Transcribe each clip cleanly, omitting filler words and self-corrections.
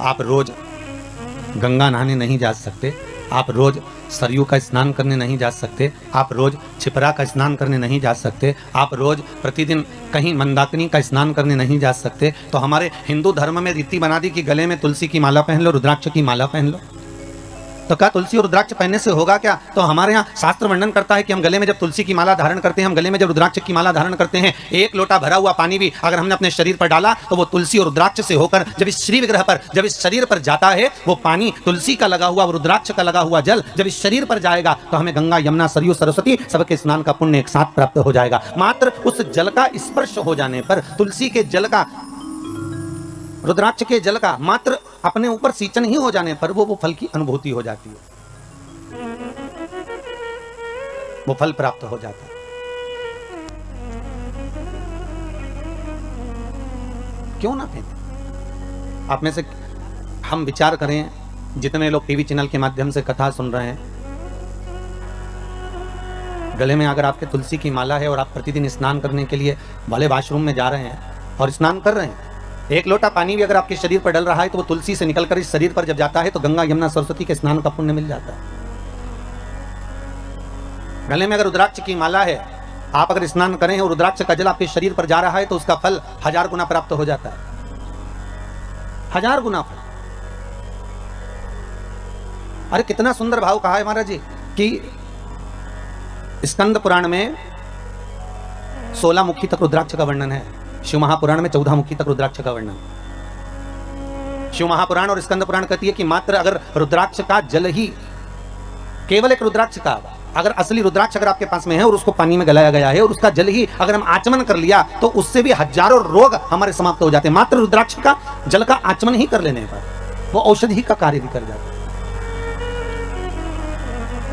आप रोज गंगा नहाने नहीं जा सकते, आप रोज सरयू का स्नान करने नहीं जा सकते, आप रोज छिपरा का स्नान करने नहीं जा सकते, आप रोज प्रतिदिन कहीं मंदाकिनी का स्नान करने नहीं जा सकते, तो हमारे हिंदू धर्म में रीति बना दी कि गले में तुलसी की माला पहन लो, रुद्राक्ष की माला पहन लो। तो क्या तुलसी और रुद्राक्ष पहनने से होगा क्या? तो हमारे यहाँ शास्त्र वर्णन करता है कि हम गले में जब तुलसी की माला धारण करते हैं, हम गले में जब रुद्राक्ष की माला धारण करते हैं, एक लोटा भरा हुआ पानी भी अगर हमने अपने शरीर पर डाला तो वो तुलसी और रुद्राक्ष से होकर जब इस श्री विग्रह पर, जब इस शरीर पर जाता है, वो पानी तुलसी का लगा हुआ, रुद्राक्ष का लगा हुआ जल जब इस शरीर पर जाएगा तो हमें गंगा, यमुना, सरयू, सरस्वती सबके स्नान का पुण्य एक साथ प्राप्त हो जाएगा। मात्र उस जल का स्पर्श हो जाने पर, तुलसी के जल का, रुद्राक्ष के जल का मात्र अपने ऊपर सींचन ही हो जाने पर वो फल की अनुभूति हो जाती है, वो फल प्राप्त हो जाता है। क्यों ना पहने? आप में से हम विचार करें, जितने लोग टीवी चैनल के माध्यम से कथा सुन रहे हैं, गले में अगर आपके तुलसी की माला है और आप प्रतिदिन स्नान करने के लिए भले वॉशरूम में जा रहे हैं और स्नान कर रहे हैं, एक लोटा पानी भी अगर आपके शरीर पर डल रहा है तो वो तुलसी से निकलकर इस शरीर पर जब जाता है तो गंगा, यमुना, सरस्वती के स्नान का पुण्य मिल जाता है। गले में अगर रुद्राक्ष की माला है, आप अगर स्नान करें और रुद्राक्ष का जल आपके शरीर पर जा रहा है तो उसका फल 1000 गुना प्राप्त हो जाता है, 1000 गुना फल। अरे कितना सुंदर भाव कहा है महाराज जी कि स्कंद पुराण में 16 मुखी तक रुद्राक्ष का वर्णन है, शिव महापुराण में 14 मुखी तक रुद्राक्ष का वर्णन। शिव महापुराण और स्कंद पुराण कहती है कि मात्र अगर रुद्राक्ष का जल ही, केवल एक रुद्राक्ष का, अगर असली रुद्राक्ष अगर आपके पास में है और उसको पानी में गलाया गया है और उसका जल ही अगर हम आचमन कर लिया तो उससे भी हजारों रोग हमारे समाप्त हो जाते हैं। मात्र रुद्राक्ष का जल का आचमन ही कर लेने पर वो औषधि का कार्य भी कर जाता है,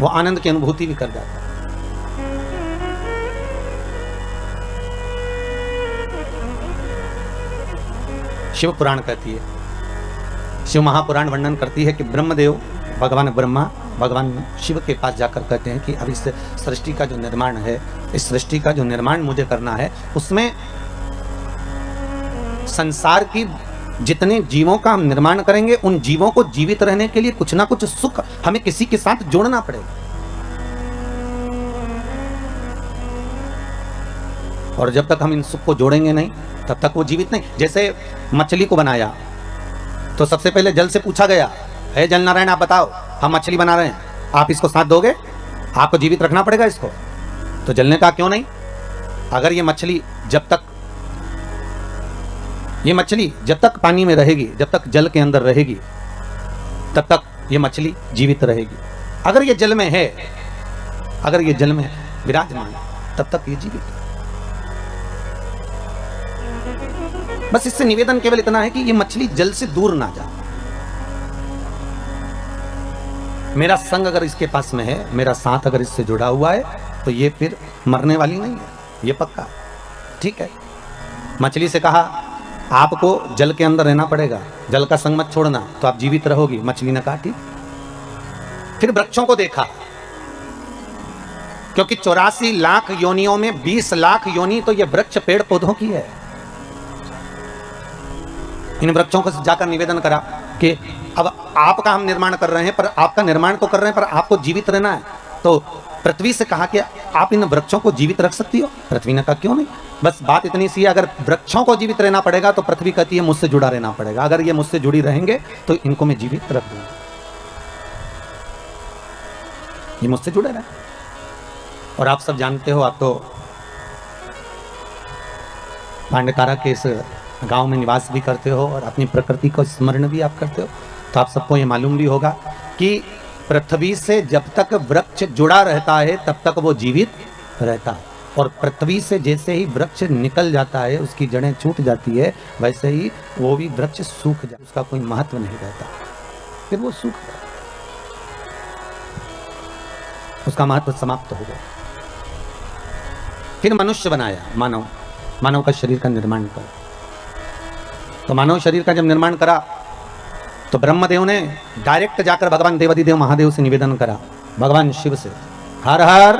वो आनंद की अनुभूति भी कर जाता है। शिव पुराण कहती है, शिव महापुराण वर्णन करती है कि ब्रह्मदेव, भगवान ब्रह्मा भगवान शिव के पास जाकर कहते हैं कि अब इस सृष्टि का जो निर्माण है, इस सृष्टि का जो निर्माण मुझे करना है, उसमें संसार की जितने जीवों का हम निर्माण करेंगे, उन जीवों को जीवित रहने के लिए कुछ ना कुछ सुख हमें किसी के साथ जोड़ना पड़ेगा। और जब तक हम इन सुख को जोड़ेंगे नहीं तब तक वो जीवित नहीं। जैसे मछली को बनाया तो सबसे पहले जल से पूछा गया, हे जल नारायण आप बताओ, हम मछली बना रहे हैं, आप इसको साथ दोगे? आपको जीवित रखना पड़ेगा इसको। तो जल ने कहा क्यों नहीं, अगर ये मछली जब तक पानी में रहेगी, जब तक जल के अंदर रहेगी, तब तक ये मछली जीवित रहेगी। अगर ये जल में है, अगर ये जल में विराजमान, तब तक ये जीवित है। बस इससे निवेदन केवल इतना है कि ये मछली जल से दूर ना जाए। मेरा संग अगर इसके पास में है, मेरा साथ अगर इससे जुड़ा हुआ है, तो ये फिर मरने वाली नहीं है, ये पक्का। ठीक है, मछली से कहा आपको जल के अंदर रहना पड़ेगा, जल का संग मत छोड़ना, तो आप जीवित रहोगी। मछली ने कहा ठीक। फिर वृक्षों को देखा, क्योंकि 84 लाख योनियों में 20 लाख योनि तो ये वृक्ष पेड़ पौधों की है। इन वृक्षों को जाकर निवेदन करा कि अब आपका हम निर्माण कर रहे हैं, पर आपका निर्माण तो कर रहे हैं, पर आपको जीवित रहना है। तो पृथ्वी से कहा कि आप इन वृक्षों को जीवित रख सकती हो? पृथ्वी ने कहा क्यों नहीं। बस बात इतनी सी है, अगर वृक्षों को जीवित रहना पड़ेगा तो पृथ्वी कहती है मुझसे जुड़ा रहना पड़ेगा। अगर ये मुझसे जुड़ी रहेंगे तो इनको मैं जीवित रख दूंगा, ये मुझसे जुड़े रहे। और आप सब जानते हो, आप तो पांडकारा के इस गांव में निवास भी करते हो और अपनी प्रकृति को स्मरण भी आप करते हो, तो आप सबको ये मालूम भी होगा कि पृथ्वी से जब तक वृक्ष जुड़ा रहता है तब तक वो जीवित रहता है, और पृथ्वी से जैसे ही वृक्ष निकल जाता है, उसकी जड़ें छूट जाती है, वैसे ही वो भी वृक्ष सूख जाता है, उसका कोई महत्व नहीं रहता, फिर वो सूख जाता, उसका महत्व समाप्त हो गया। फिर मनुष्य बनाया, मानव का शरीर का निर्माण कर। तो मानव शरीर का जब निर्माण करा तो ब्रह्मदेव ने डायरेक्ट जाकर भगवान देवाधिदेव महादेव से निवेदन करा, भगवान शिव से, हर हर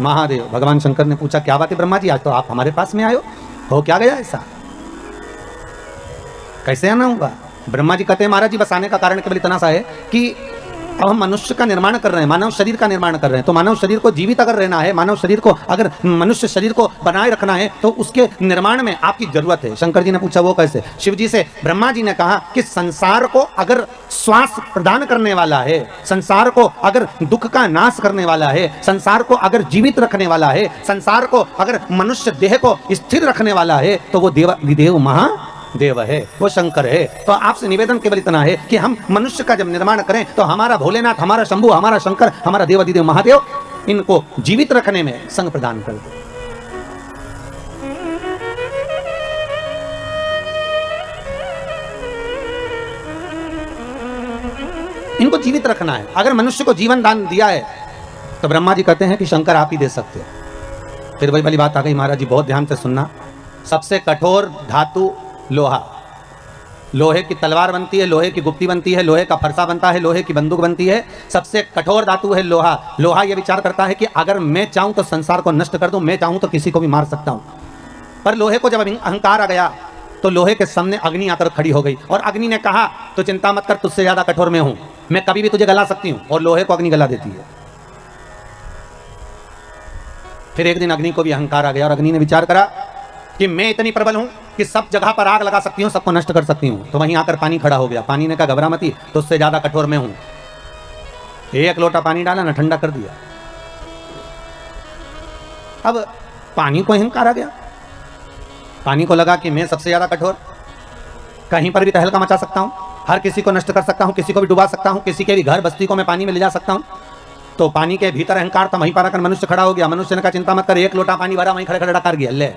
महादेव। भगवान शंकर ने पूछा क्या बात है ब्रह्मा जी, आज तो आप हमारे पास में आए हो क्या गया ऐसा, कैसे आना होगा? ब्रह्मा जी कहते हैं महाराज जी बस आने का कारण केवल इतना सा है कि अब हम मनुष्य का निर्माण कर रहे हैं, मानव शरीर का निर्माण कर रहे हैं, तो मानव शरीर को जीवित अगर रहना है, मानव शरीर को अगर मनुष्य शरीर को बनाए रखना है तो उसके निर्माण में आपकी जरूरत है। शंकर जी ने पूछा वो कैसे? शिव जी से ब्रह्मा जी ने कहा कि संसार को अगर श्वास प्रदान करने वाला है, संसार को अगर दुख का नाश करने वाला है, संसार को अगर जीवित रखने वाला है, संसार को अगर मनुष्य देह को स्थिर रखने वाला है तो वो देव महादेव है, वो शंकर है। तो आपसे निवेदन केवल इतना है कि हम मनुष्य का जब निर्माण करें तो हमारा भोलेनाथ, हमारा शंभु, हमारा शंकर, हमारा देवाधिदेव महादेव इनको जीवित रखने में संग प्रदान कर दे। इनको जीवित रखना है। अगर मनुष्य को जीवन दान दिया है तो ब्रह्मा जी कहते हैं कि शंकर आप ही दे सकते हो। फिर वही वाली बात आ गई, महाराज जी बहुत ध्यान से सुनना। सबसे कठोर धातु लोहा, लोहे की तलवार बनती है, लोहे की गुप्ती बनती है, लोहे का फरसा बनता है, लोहे की बंदूक बनती है। सबसे कठोर धातु है लोहा। लोहा यह विचार करता है कि अगर मैं चाहूं तो संसार को नष्ट कर दूं, मैं चाहूं तो किसी को भी मार सकता हूं। पर लोहे को जब अहंकार आ गया तो लोहे के सामने अग्नि आकर खड़ी हो गई और अग्नि ने कहा तो चिंता मत कर, तुझसे ज्यादा कठोर मैं हूं, मैं कभी भी तुझे गला सकती हूं। और लोहे को अग्नि गला देती है। फिर एक दिन अग्नि को भी अहंकार आ गया और अग्नि ने विचार करा कि मैं इतनी प्रबल हूं कि सब जगह पर आग लगा सकती हूं, सबको नष्ट कर सकती हूं। तो वहीं आकर पानी खड़ा हो गया। पानी ने कहा घबरा मती, तो उससे ज्यादा कठोर मैं हूं। एक लोटा पानी डाला ना, ठंडा कर दिया। अब पानी को अहंकार आ गया। पानी को लगा कि मैं सबसे ज्यादा कठोर, कहीं पर भी तहलका मचा सकता हूं, हर किसी को नष्ट कर सकता हूं, किसी को भी डुबा सकता हूं, किसी के भी घर बस्ती को मैं पानी में ले जा सकता हूं। तो पानी के भीतर अहंकार था, वहीं पर आकर मनुष्य खड़ा हो गया। मनुष्य ने कहा चिंता मत कर, एक लोटा पानी भरा, वहीं खड़े खड़े डकार गया। ले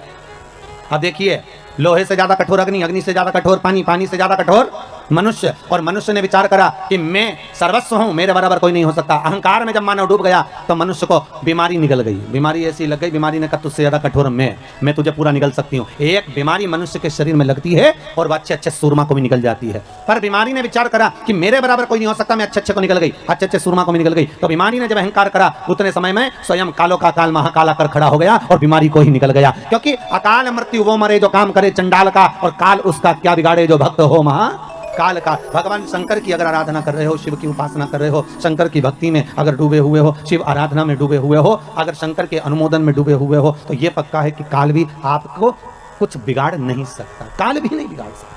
अब देखिए, लोहे से ज्यादा कठोर अग्नि, अग्नि से ज्यादा कठोर पानी, पानी से ज्यादा कठोर मनुष्य। और मनुष्य ने विचार करा कि मैं सर्वस्व हूं, मेरे बराबर कोई नहीं हो सकता। अहंकार में जब मानव डूब गया तो मनुष्य को बीमारी निकल गई। बीमारी ऐसी लग गई, बीमारी ने कहा तुझसे ज्यादा कठोर मैं तुझे पूरा निकल सकती हूँ। एक बीमारी मनुष्य के शरीर में लगती है और वह अच्छे अच्छे सूरमा को भी निकल जाती है। पर बीमारी ने विचार करा कि मेरे बराबर कोई नहीं हो सकता, मैं अच्छे अच्छे को निकल गई, अच्छे अच्छे सूरमा को भी निकल गई। तो बीमारी ने जब अहंकार करा उतने समय में स्वयं कालो का काल महाकाल आकर खड़ा हो गया और बीमारी को ही निकल गया। क्योंकि अकाल मृत्यु वो मरे जो काम करे चंडाल का, और काल उसका क्या बिगाड़े जो भक्त हो महाकाल का। भगवान शंकर की अगर आराधना कर रहे हो, शिव की उपासना कर रहे हो, शंकर की भक्ति में अगर डूबे हुए हो, शिव आराधना में डूबे हुए हो, अगर शंकर के अनुमोदन में डूबे हुए हो, तो ये पक्का है कि काल भी आपको कुछ बिगाड़ नहीं सकता। काल भी नहीं बिगाड़ सकता।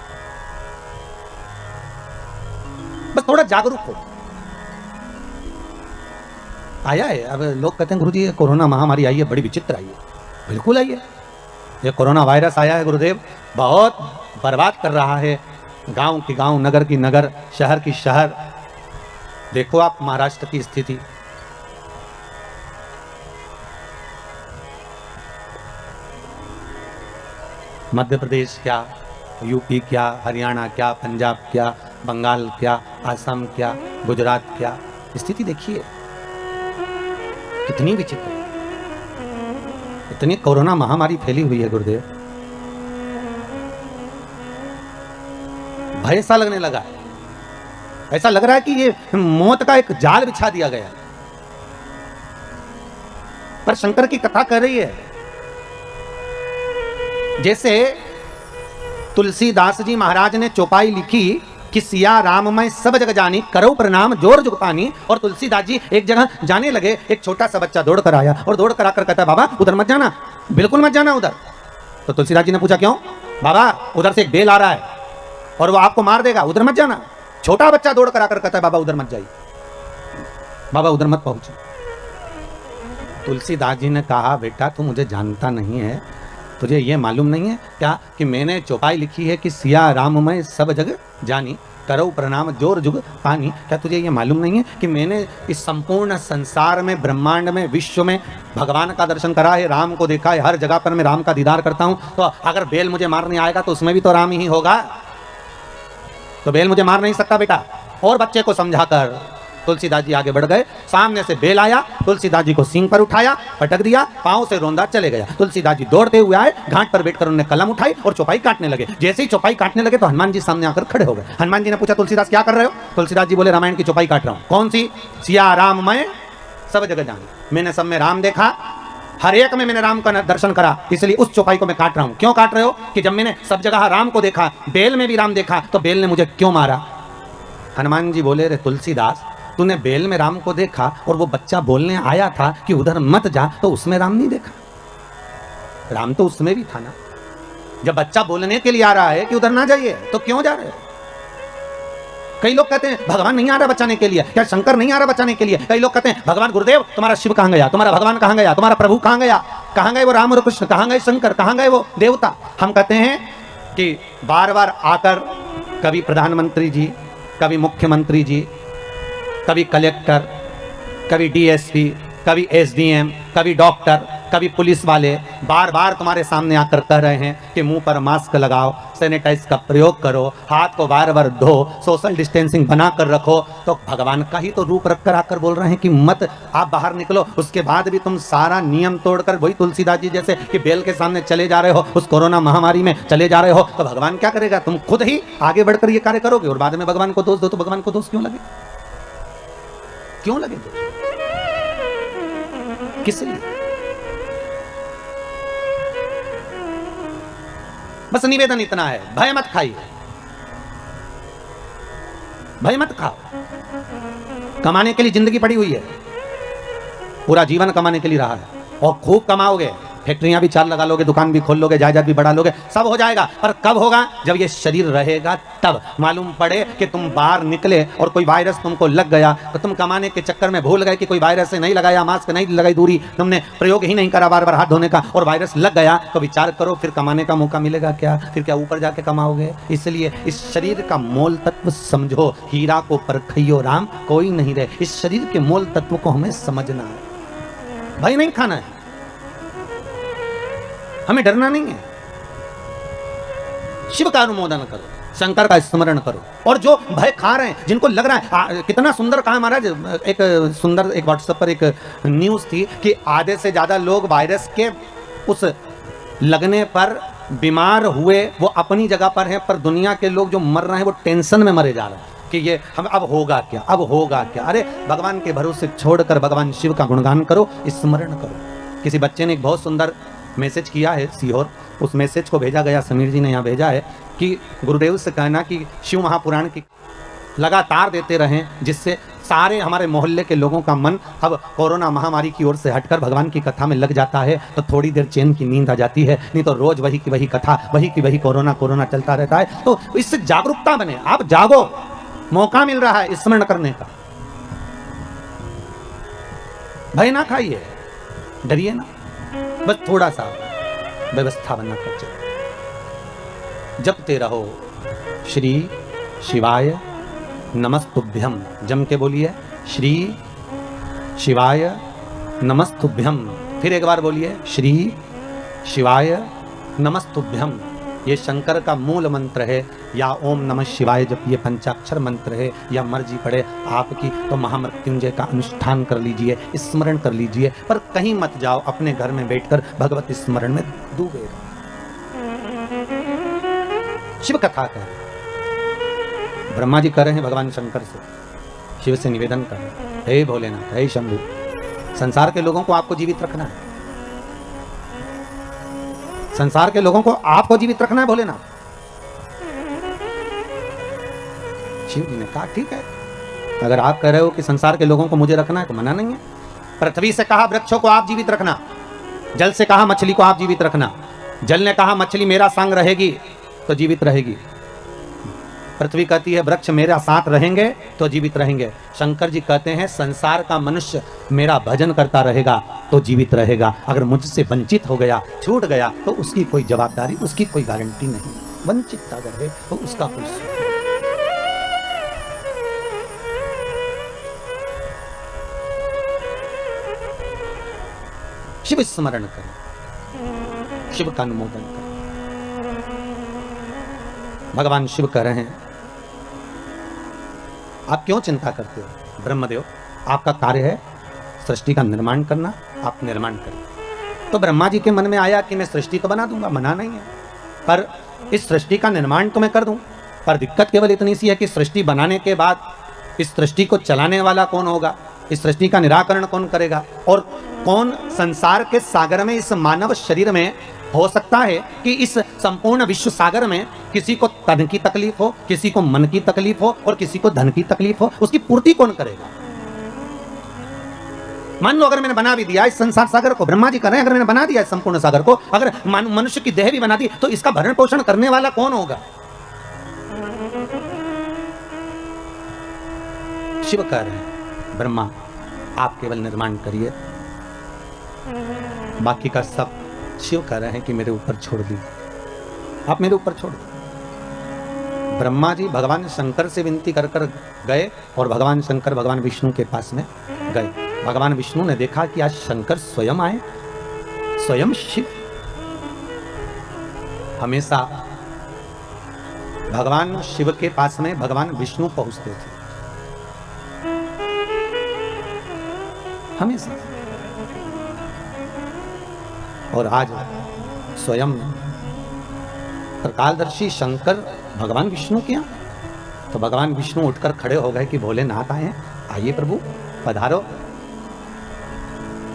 बस थोड़ा जागरूक हो। आया है, अब लोग कहते हैं गुरुजी कोरोना महामारी आई है, बड़ी विचित्र आई है। बिल्कुल आई है। ये कोरोना वायरस आया है गुरुदेव, बहुत बर्बाद कर रहा है। गांव की गांव, नगर की नगर, शहर की शहर। देखो आप महाराष्ट्र की स्थिति, मध्य प्रदेश क्या, यूपी क्या, हरियाणा क्या, पंजाब क्या, बंगाल क्या, असम क्या, गुजरात क्या, स्थिति देखिए कितनी विचित्र, इतनी कोरोना महामारी फैली हुई है गुरुदेव। भय सा लगने लगा है, ऐसा लग रहा है कि ये मौत का एक जाल बिछा दिया गया है। पर शंकर की कथा कर रही है जैसे तुलसीदास जी महाराज ने चौपाई लिखी कि सिया राम मैं सब जग जानी, करो प्रणाम जोर जुग पानी। और तुलसीदास जी एक जगह जाने लगे, एक छोटा सा बच्चा दौड़ कर आया और दौड़ कर आकर कहता बाबा उधर मत जाना, बिल्कुल मत जाना उधर। तो तुलसीदास जी ने पूछा क्यों? बाबा उधर से एक बेल आ रहा है और वो आपको मार देगा, उधर मत जाना। छोटा बच्चा दौड़ कर आकर कहता है बाबा उधर मत जाइए, बाबा उधर मत पहुंचे। तुलसीदास जी ने कहा बेटा तू मुझे जानता नहीं है, तुझे ये मालूम नहीं है क्या कि मैंने चौपाई लिखी है कि सिया राम मैं सब जग जानी, करो प्रणाम जोर जुग पानी। क्या तुझे ये मालूम नहीं है कि मैंने इस संपूर्ण संसार में, ब्रह्मांड में, विश्व में भगवान का दर्शन करा है, राम को देखा है, हर जगह पर मैं राम का दीदार करता हूं। तो अगर बेल मुझे मारने आएगा तो उसमें भी तो राम ही होगा, तो बेल मुझे मार नहीं सकता बेटा। और बच्चे को समझाकर तुलसीदास जी आगे बढ़ गए। सामने से बेल आया, तुलसीदास जी को सींग पर उठाया, पटक दिया, पांव से रोंदा चले गया। तुलसीदास जी दौड़ते हुए आए, घाट पर बैठकर उन्होंने कलम उठाई और चौपाई काटने लगे। जैसे ही चौपाई काटने लगे तो हनुमान जी सामने आकर खड़े हो गए। हनुमान जी ने पूछा तुलसीदास क्या कर रहे हो? तुलसीदास जी बोले रामायण की चौपाई काट रहा हूं। कौन सी? सिया राम मैं सब जगह जानी, मैंने सब में राम देखा, हर एक में मैंने राम का दर्शन करा, इसलिए उस चौपाई को मैं काट रहा हूं। क्यों काट रहे हो? कि जब मैंने सब जगह राम को देखा, बेल में भी राम देखा, तो बेल ने मुझे क्यों मारा? हनुमान जी बोले, रे तुलसीदास, तूने बेल में राम को देखा और वो बच्चा बोलने आया था कि उधर मत जा, तो उसमें राम नहीं देखा? राम तो उसमें भी था ना। जब बच्चा बोलने के लिए आ रहा है कि उधर ना जाइए, तो क्यों जा रहे हो? कई लोग कहते हैं भगवान नहीं आ रहा बचाने के लिए, क्या शंकर नहीं आ रहा बचाने के लिए? कई लोग कहते हैं भगवान गुरुदेव, तुम्हारा शिव कहां गया, तुम्हारा भगवान कहां गया, तुम्हारा प्रभु कहां गया, कहां गए वो राम और कृष्ण, कहां गए शंकर, कहां गए वो देवता? हम कहते हैं कि बार बार आकर कभी प्रधानमंत्री जी, कभी मुख्यमंत्री जी, कभी कलेक्टर, कभी डीएसपी, कभी एसडीएम, कभी डॉक्टर, कभी पुलिस वाले बार बार तुम्हारे सामने आकर कह रहे हैं कि मुंह पर मास्क लगाओ, सैनिटाइज का प्रयोग करो, हाथ को बार बार धो, सोशल डिस्टेंसिंग बना कर रखो। तो भगवान का ही तो रूप रखकर आकर बोल रहे हैं कि मत आप बाहर निकलो। उसके बाद भी तुम सारा नियम तोड़कर वही तुलसीदास जी जैसे कि बेल के सामने चले जा रहे हो, उस कोरोना महामारी में चले जा रहे हो। तो भगवान क्या करेगा? तुम खुद ही आगे बढ़कर ये कार्य करोगे और बाद में भगवान को दोष दो, तो भगवान को दोष क्यों लगे? क्यों लगे? किस लिए? बस निवेदन इतना है, भय मत खाइए, भय मत खाओ। कमाने के लिए जिंदगी पड़ी हुई है, पूरा जीवन कमाने के लिए रहा है, और खूब कमाओगे, फैक्ट्रियां भी चार लगा लोगे, दुकान भी खोल लोगे, जायदाद भी बढ़ा लोगे, सब हो जाएगा। पर कब होगा? जब ये शरीर रहेगा तब। मालूम पड़े कि तुम बाहर निकले और कोई वायरस तुमको लग गया, तो तुम कमाने के चक्कर में भूल गए कि कोई वायरस से नहीं लगाया, मास्क नहीं लगाई, दूरी तुमने प्रयोग ही नहीं करा बार बार हाथ धोने का, और वायरस लग गया, तो विचार करो फिर कमाने का मौका मिलेगा क्या? फिर क्या ऊपर जाके कमाओगे? इसलिए इस शरीर का मोल तत्व समझो, हीरा को परखइयो राम कोई नहीं रहे। इस शरीर के मोल तत्व को हमें समझना है, भय नहीं खाना है, हमें डरना नहीं है। शिव का अनुमोदन करो, शंकर का स्मरण करो। और जो भय खा रहे हैं, जिनको लग रहा है कितना सुंदर कहा महाराज, एक सुंदर एक व्हाट्सएप पर एक न्यूज़ थी कि आधे से ज्यादा लोग वायरस के उस लगने पर बीमार हुए वो अपनी जगह पर हैं, पर दुनिया के लोग जो मर रहे हैं वो टेंशन में मरे जा रहे हैं कि ये हम अब होगा क्या, अब होगा क्या। अरे भगवान के भरोसे छोड़कर भगवान शिव का गुणगान करो, स्मरण करो। किसी बच्चे ने एक बहुत सुंदर मैसेज किया है सीहोर, उस मैसेज को भेजा गया, समीर जी ने यहाँ भेजा है कि गुरुदेव से कहना कि शिव महापुराण की लगातार देते रहें, जिससे सारे हमारे मोहल्ले के लोगों का मन अब कोरोना महामारी की ओर से हटकर भगवान की कथा में लग जाता है, तो थोड़ी देर चैन की नींद आ जाती है। नहीं तो रोज वही की वही कथा, वही की वही कोरोना कोरोना चलता रहता है। तो इससे जागरूकता बने, आप जागो, मौका मिल रहा है स्मरण करने का। भय ना खाइए, डरिए ना, बस थोड़ा सा व्यवस्था बना कर चलो। जपते रहो श्री शिवाय नमस्तुभ्यम, जम के बोलिए श्री शिवाय नमस्तुभ्यम। फिर एक बार बोलिए श्री शिवाय नमस्तुभ्यम। ये शंकर का मूल मंत्र है, या ओम नमः शिवाय जब ये पंचाक्षर मंत्र है, या मर्जी पड़े आपकी तो महामृत्युंजय का अनुष्ठान कर लीजिए, स्मरण कर लीजिए। पर कहीं मत जाओ, अपने घर में बैठकर भगवत स्मरण में डूबे रहो। शिव कथा कर ब्रह्मा जी कर रहे हैं भगवान शंकर से, शिव से निवेदन कर रहे हैं, हे भोलेनाथ, हे शंभु, संसार के लोगों को आपको जीवित रखना है, संसार के लोगों को आपको जीवित रखना है भोलेनाथ। शिव जी ने कहा ठीक है, अगर आप कह रहे हो कि संसार के लोगों को मुझे रखना है तो मना नहीं है। पृथ्वी से कहा वृक्षों को आप जीवित रखना, जल से कहा मछली को आप जीवित रखना, जल ने कहा मछली मेरा संग रहेगी तो जीवित रहेगी, पृथ्वी कहती है वृक्ष मेरा साथ रहेंगे तो जीवित रहेंगे। शंकर जी कहते हैं संसार का मनुष्य मेरा भजन करता रहेगा तो जीवित रहेगा, अगर मुझसे वंचित हो गया, छूट गया, तो उसकी कोई जवाबदारी, उसकी कोई गारंटी नहीं। वंचित अगर है तो उसका कोई शिव स्मरण करें, शिव का अनुमोदन करें। भगवान शिव कह रहे हैं आप क्यों चिंता करते हो? ब्रह्मदेव, आपका कार्य है सृष्टि का निर्माण करना, आप निर्माण करें। तो ब्रह्मा जी के मन में आया कि मैं सृष्टि तो बना दूंगा, मना नहीं है, पर इस सृष्टि का निर्माण तो मैं कर दूं। पर दिक्कत केवल इतनी सी है कि सृष्टि बनाने के बाद इस सृष्टि को चलाने वाला कौन होगा? इस सृष्टि का निराकरण कौन करेगा? और कौन संसार के सागर में, इस मानव शरीर में हो सकता है कि इस संपूर्ण विश्व सागर में किसी को तन की तकलीफ हो, किसी को मन की तकलीफ हो और किसी को धन की तकलीफ हो? उसकी पूर्ति कौन करेगा? मान लो अगर मैंने बना भी दिया इस संसार सागर को, ब्रह्मा जी कर रहे हैं, अगर मैंने बना दिया इस संपूर्ण सागर को, अगर मनुष्य की देह भी बना दी, तो इसका भरण पोषण करने वाला कौन होगा? शिव कह रहे हैं, ब्रह्मा आप केवल निर्माण करिए, बाकी का सब शिव कह रहे हैं कि मेरे ऊपर छोड़ दी, आप मेरे ऊपर छोड़ दो। ब्रह्मा जी भगवान शंकर से विनती कर कर गए और भगवान शंकर भगवान विष्णु के पास में गए। भगवान विष्णु ने देखा कि आज शंकर स्वयं आए, स्वयं शिव। हमेशा भगवान शिव के पास में भगवान विष्णु पहुंचते थे, हमेशा। और आज स्वयं त्रिकालदर्शी शंकर भगवान विष्णु के यहाँ, तो भगवान विष्णु उठकर खड़े हो गए कि भोलेनाथ आए हैं, आइए प्रभु पधारो,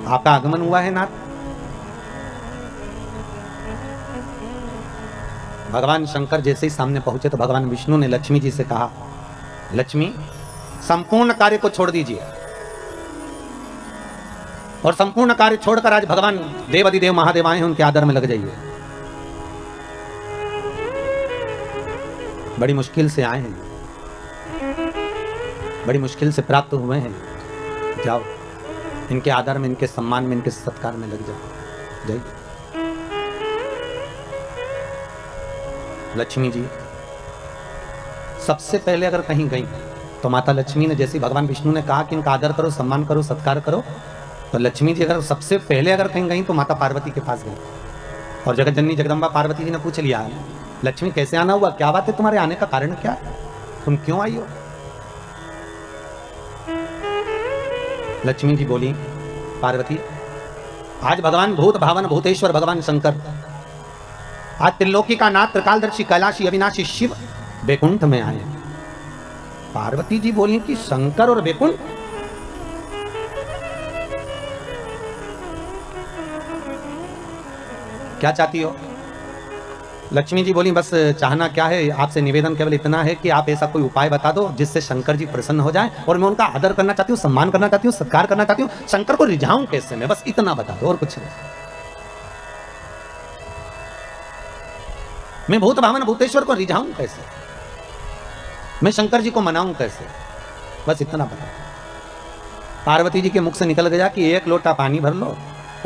आपका आगमन हुआ है नाथ। भगवान शंकर जैसे ही सामने पहुंचे तो भगवान विष्णु ने लक्ष्मी जी से कहा, लक्ष्मी संपूर्ण कार्य को छोड़ दीजिए और संपूर्ण कार्य छोड़कर आज भगवान देवाधिदेव महादेव आए हैं, उनके आदर में लग जाइए। बड़ी मुश्किल से आए हैं, बड़ी मुश्किल से प्राप्त हुए हैं, जाओ इनके आदर में, इनके सम्मान में, इनके सत्कार में लग जाओ, जाइए। लक्ष्मी जी सबसे पहले अगर कहीं गई तो माता लक्ष्मी ने, जैसे भगवान विष्णु ने कहा कि इनका आदर करो, सम्मान करो, सत्कार करो, तो लक्ष्मी जी अगर सबसे पहले अगर कहीं गई तो माता पार्वती के पास गई और जगत जननी जगदम्बा पार्वती जी ने पूछ लिया, लक्ष्मी कैसे आना हुआ, क्या बात है, तुम्हारे आने का कारण क्या है, तुम क्यों आई हो? लक्ष्मी जी बोली, पार्वती आज भगवान भूत भावन भूतेश्वर भगवान शंकर, आज त्रिलोकी का नाथ त्रिकालदर्शी कैलाशी अविनाशी शिव बैकुंठ में आए। पार्वती जी बोली कि शंकर और बैकुंठ, क्या चाहती हो? लक्ष्मी जी बोली, बस चाहना क्या है, आपसे निवेदन केवल इतना है कि आप ऐसा कोई उपाय बता दो जिससे शंकर जी प्रसन्न हो जाएं, और मैं उनका आदर करना चाहती हूँ, सम्मान करना चाहती हूँ, सत्कार करना चाहती हूँ, शंकर को रिझाऊं कैसे मैं, बस इतना बता दो और कुछ नहीं। मैं भूत भावन भूतेश्वर को रिझाऊं कैसे, मैं शंकर जी को मनाऊं कैसे, बस इतना बता। पार्वती जी के मुख से निकल गया कि एक लोटा पानी भर लो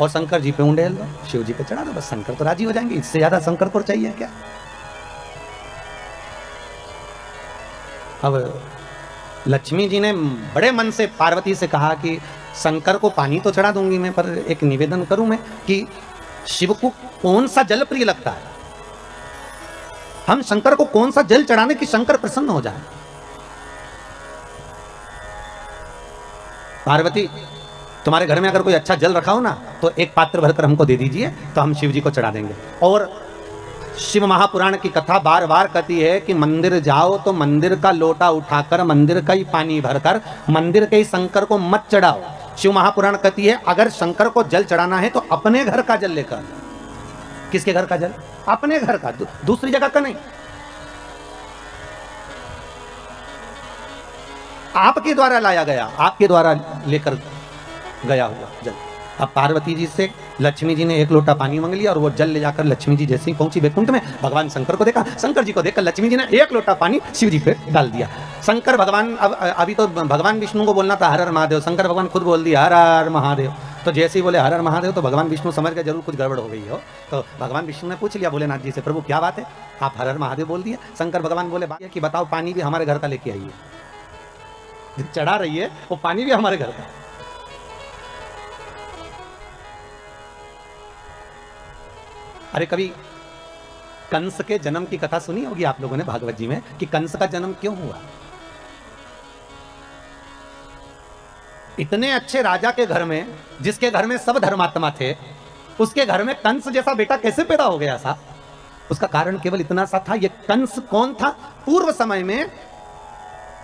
और शंकर जी पे उंडेल दो, शिव जी पे चढ़ा दो, बस शंकर तो राजी हो जाएंगे, इससे ज्यादा शंकर को चाहिए क्या? अब लक्ष्मी जी ने बड़े मन से पार्वती से कहा कि शंकर को पानी तो चढ़ा दूंगी मैं, पर एक निवेदन करूं मैं कि शिव को कौन सा जल प्रिय लगता है, हम शंकर को कौन सा जल चढ़ाने की शंकर प्रसन्न हो जाए। पार्वती तुम्हारे घर में अगर कोई अच्छा जल रखा हो ना तो एक पात्र भरकर हमको दे दीजिए, तो हम शिव जी को चढ़ा देंगे। और शिव महापुराण की कथा बार बार कहती है कि मंदिर जाओ तो मंदिर का लोटा उठाकर मंदिर का ही पानी भरकर मंदिर के ही शंकर को मत चढ़ाओ। शिव महापुराण कहती है अगर शंकर को जल चढ़ाना है तो अपने घर का जल लेकर। किसके घर का जल? अपने घर का, दूसरी जगह का नहीं। आपके द्वारा लाया गया, आपके द्वारा लेकर गया हुआ जल। अब पार्वती जी से लक्ष्मी जी ने एक लोटा पानी मांग लिया और वो जल ले जाकर लक्ष्मी जी जैसे ही पहुंची बैकुंठ में, भगवान शंकर को देखा, शंकर जी को देखकर लक्ष्मी जी ने एक लोटा पानी शिव जी पे डाल दिया। शंकर भगवान, अब अभी तो भगवान विष्णु को बोलना था हर हर महादेव, शंकर भगवान खुद बोल दिया हर हर महादेव। तो जैसे ही बोले हर हर महादेव तो भगवान विष्णु समझ गए जरूर कुछ गड़बड़ हो गई हो। तो भगवान विष्णु ने पूछ लिया भोलेनाथ जी से, प्रभु क्या बात है, आप हर हर महादेव बोल दिए। शंकर भगवान बोले बात कि बताओ पानी भी हमारे घर का लेके आइए, चढ़ा रही है वो पानी भी हमारे घर का। अरे कभी कंस के जन्म की कथा सुनी होगी आप लोगों ने भागवत जी में कि कंस का जन्म क्यों हुआ। इतने अच्छे राजा के घर में, जिसके घर में सब धर्मात्मा थे, उसके घर में कंस जैसा बेटा कैसे पैदा हो गया था? उसका कारण केवल इतना सा था, ये कंस कौन था? पूर्व समय में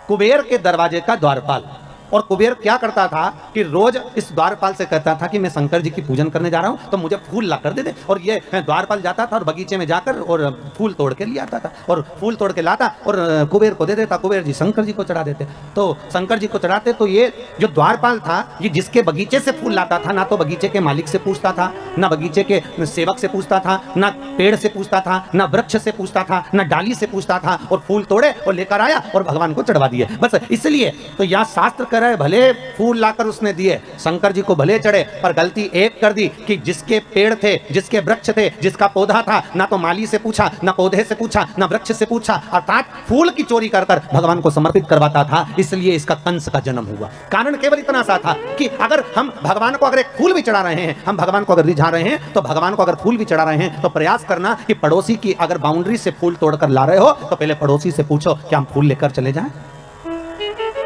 कुबेर के दरवाजे का द्वारपाल। और कुबेर क्या करता था कि रोज इस द्वारपाल से कहता था कि मैं शंकर जी की पूजन करने जा रहा हूँ, तो मुझे फूल ला कर दे दे। और ये द्वारपाल जाता था और बगीचे में जाकर और फूल तोड़ के ले आता था और फूल तोड़ के लाता और कुबेर को दे देता। कुबेर जी शंकर जी को चढ़ा देते। तो शंकर जी को चढ़ाते तो ये जो द्वारपाल था ये जिसके बगीचे से फूल लाता था, ना तो बगीचे के मालिक से पूछता था, ना बगीचे के सेवक से पूछता था, ना पेड़ से पूछता था, ना वृक्ष से पूछता था, ना डाली से पूछता था, और फूल तोड़े और लेकर आया और भगवान को चढ़वा दिए। बस इसलिए तो यह शास्त्र कह रहे भले फूल लाकर उसने दिए, शंकर जी को भले चढ़े, पर गलती एक कर दी कि जिसके पेड़ थे, जिसके वृक्ष थे, जिसका पौधा था, ना तो माली से पूछा, ना पौधे से पूछा, ना वृक्ष से पूछा, अर्थात फूल की चोरी कर कर भगवान को समर्पित करवाता था। इसलिए इसका कंस का जन्म हुआ। कारण केवल इतना सा था कि अगर हम भगवान को अगर एक फूल भी चढ़ा रहे हैं, हम भगवान को अगर रिझा रहे हैं, तो भगवान को अगर फूल भी चढ़ा रहे हैं तो प्रयास करना कि पड़ोसी की अगर बाउंड्री से फूल तोड़कर ला रहे हो तो पहले पड़ोसी से पूछो क्या हम फूल लेकर चले जाएं,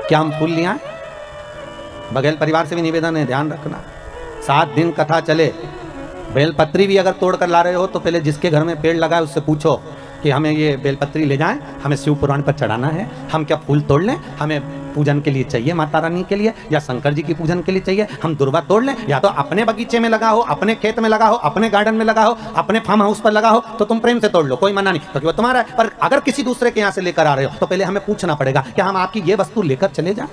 क्या हम फूल ले आए। बघेल परिवार से भी निवेदन है, ध्यान रखना 7 दिन कथा चले, बेलपत्री भी अगर तोड़ कर ला रहे हो तो पहले जिसके घर में पेड़ लगा है उससे पूछो कि हमें ये बेलपत्री ले जाएं, हमें शिव पुराण पर चढ़ाना है, हम क्या फूल तोड़ लें, हमें पूजन के लिए चाहिए माता रानी के लिए या शंकर जी की पूजन के लिए चाहिए, हम दुर्वा तोड़ लें। या तो अपने बगीचे में लगा हो, अपने खेत में लगा हो, अपने गार्डन में लगा हो, अपने फार्म हाउस पर लगा हो तो तुम प्रेम से तोड़ लो, कोई मना नहीं, क्योंकि वो तुम्हारा है। पर अगर किसी दूसरे के यहाँ से लेकर आ रहे हो तो पहले हमें पूछना पड़ेगा कि हम आपकी ये वस्तु लेकर चले जाएं।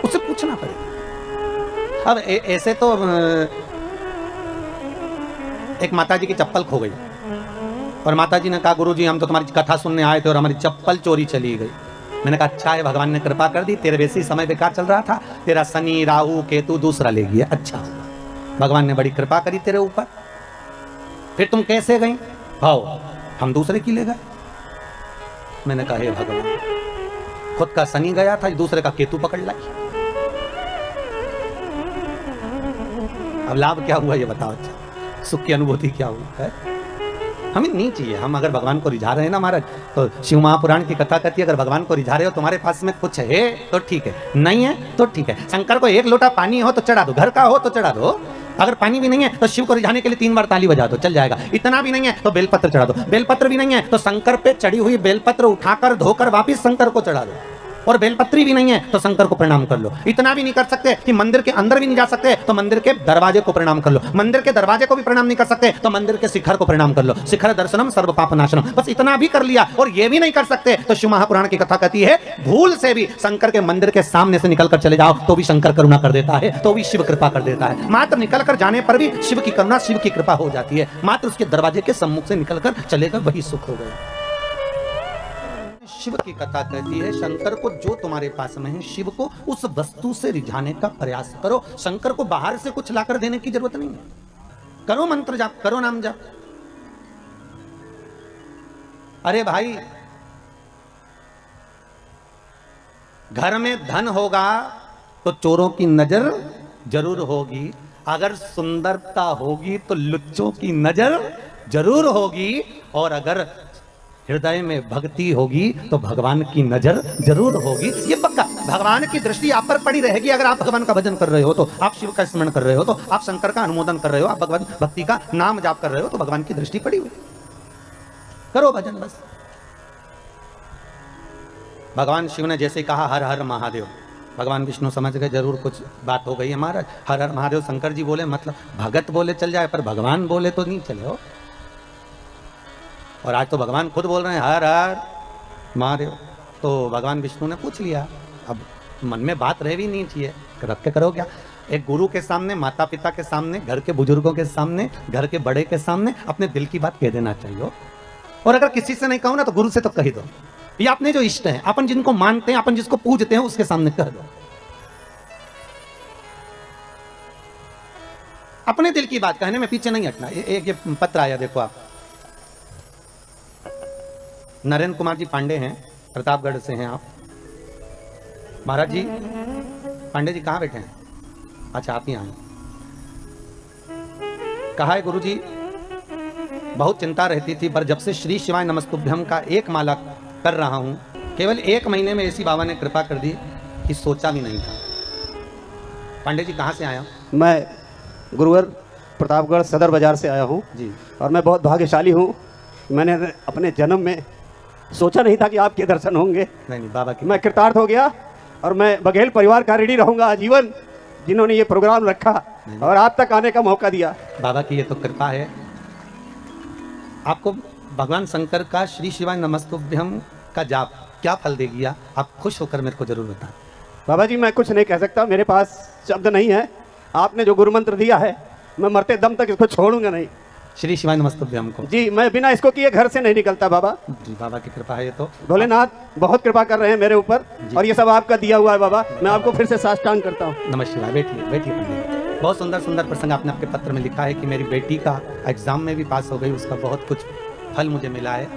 उससे पूछना पड़ेगा। अब ऐसे तो एक माताजी की चप्पल खो गई और माताजी ने कहा गुरुजी हम तो तुम्हारी कथा सुनने आए थे और हमारी चप्पल चोरी चली गई। मैंने कहा अच्छा है, भगवान ने कृपा कर दी, तेरे वैसे ही समय बेकार चल रहा था, तेरा शनि राहु केतु दूसरा ले गया, अच्छा हुआ, भगवान ने बड़ी कृपा करी तेरे ऊपर। फिर तुम कैसे गई? भाव हम दूसरे की ले गए। मैंने कहा हे भगवान, खुद का शनि गया था, दूसरे का केतु पकड़ लाई। अब लाभ क्या हुआ ये बताओ, अच्छा सुख की अनुभूति क्या हुई है? हमें नहीं चाहिए। हम अगर भगवान को रिझा रहे हैं ना महाराज, तो शिव महापुराण की कथा कहती है अगर भगवान को रिझा रहे हो तुम्हारे पास में कुछ है तो ठीक है, नहीं है तो ठीक है। शंकर को 1 लोटा पानी हो तो चढ़ा दो, घर का हो तो चढ़ा दो। अगर पानी भी नहीं है तो शिव को रिझाने के लिए 3 बार ताली बजा दो, चल जाएगा। इतना भी नहीं है तो बेलपत्र चढ़ा दो, बेलपत्र भी नहीं है तो शंकर पे चढ़ी हुई बेलपत्र उठाकर धोकर वापिस शंकर को चढ़ा दो, और बेलपत्री भी नहीं है तो शंकर को प्रणाम कर लो। इतना भी नहीं कर सकते कि मंदिर के अंदर भी नहीं जा सकते तो मंदिर के दरवाजे को प्रणाम कर लो, मंदिर के दरवाजे को भी प्रणाम नहीं कर सकते तो मंदिर के शिखर को प्रणाम कर लो। शिखर दर्शनम सर्व पाप नाशनम, बस इतना भी कर लिया और ये भी नहीं कर सकते तो शिव महापुराण की कथा कहती है भूल से भी शंकर के मंदिर के सामने से निकल कर चले जाओ तो भी शंकर करुणा कर देता है, तो भी शिव कृपा कर देता है। मात्र निकल कर जाने पर भी शिव की करुणा, शिव की कृपा हो जाती है। मात्र उसके दरवाजे के सम्मुख से निकल कर चलेगा वही सुख हो गया। शिव की कथा कहती है शंकर को जो तुम्हारे पास में है, शिव को उस वस्तु से रिझाने का प्रयास करो। शंकर को बाहर से कुछ लाकर देने की जरूरत नहीं है। करो मंत्र जाप, करो नाम जाप। अरे भाई, घर में धन होगा तो चोरों की नजर जरूर होगी, अगर सुंदरता होगी तो लुच्चों की नजर जरूर होगी, और अगर हृदय में भक्ति होगी तो भगवान की नजर जरूर होगी। ये पक्का, भगवान की दृष्टि आप पर पड़ी रहेगी। अगर आप भगवान का भजन कर रहे हो तो, आप शिव का स्मरण कर रहे हो तो, आप शंकर का अनुमोदन कर रहे हो, आप भगवान भक्ति का नाम जाप कर रहे हो तो भगवान की दृष्टि पड़ी हुई। करो भजन बस। भगवान शिव ने जैसे कहा हर हर महादेव, भगवान विष्णु समझ गए जरूर कुछ बात हो गई है महाराज। हर हर महादेव शंकर जी बोले मतलब भगत बोले चल जाए, पर भगवान बोले तो नहीं चले हो। और आज तो भगवान खुद बोल रहे हैं हर हर महादेव, तो भगवान विष्णु ने पूछ लिया। अब मन में बात रह भी नहीं चाहिए, रख के करो क्या। एक गुरु के सामने, माता पिता के सामने, घर के बुजुर्गों के सामने, घर के बड़े के सामने अपने दिल की बात कह देना चाहिए। और अगर किसी से नहीं कहो ना तो गुरु से तो कह दो, या अपने जो इष्ट हैं, अपन जिनको मानते हैं, अपन जिसको पूजते हैं उसके सामने कह दो। अपने दिल की बात कहने में पीछे नहीं हटना। एक ये पत्र आया देखो आप, नरेंद्र कुमार जी पांडे हैं, प्रतापगढ़ से हैं आप। महाराज जी, पांडे जी कहाँ बैठे हैं? अच्छा आप ही आए। कहा है गुरु जी, बहुत चिंता रहती थी पर जब से श्री शिवाय नमस्तुभ्यम का 1 माला कर रहा हूं, केवल 1 महीने में ऐसी बाबा ने कृपा कर दी कि सोचा भी नहीं था। पांडे जी कहाँ से आया? मैं गुरुवर प्रतापगढ़ सदर बाज़ार से आया हूँ जी। और मैं बहुत भाग्यशाली हूँ। मैंने अपने जन्म में सोचा नहीं था कि आपके दर्शन होंगे। नहीं बाबा की मैं कृतार्थ हो गया और मैं बघेल परिवार का ऋणी रहूँगा आजीवन, जिन्होंने ये प्रोग्राम रखा और आप तक आने का मौका दिया। बाबा की ये तो कृपा है। आपको भगवान शंकर का श्री शिवाय नमस्तुभ्यम का जाप क्या फल देगी? आप खुश होकर मेरे को जरूर बताएं। बाबा जी मैं कुछ नहीं कह सकता, मेरे पास शब्द नहीं है। आपने जो गुरु मंत्र दिया है मैं मरते दम तक इसको छोड़ूंगा नहीं। श्री शिवाय नमस्तुभ्यम को जी मैं बिना इसको किए घर से नहीं निकलता बाबा। जी बाबा की कृपा है ये तो। भोलेनाथ बहुत कृपा कर रहे हैं मेरे ऊपर और ये सब आपका दिया हुआ है बाबा। मैं आपको फिर से साष्टांग करता हूँ। नमः शिवाय। बैठिए बैठिए पंडित। बहुत सुंदर सुंदर प्रसंग आपने आपके पत्र में लिखा है कि मेरी बेटी का एग्जाम में भी पास हो गई, उसका बहुत कुछ फल मुझे मिला है।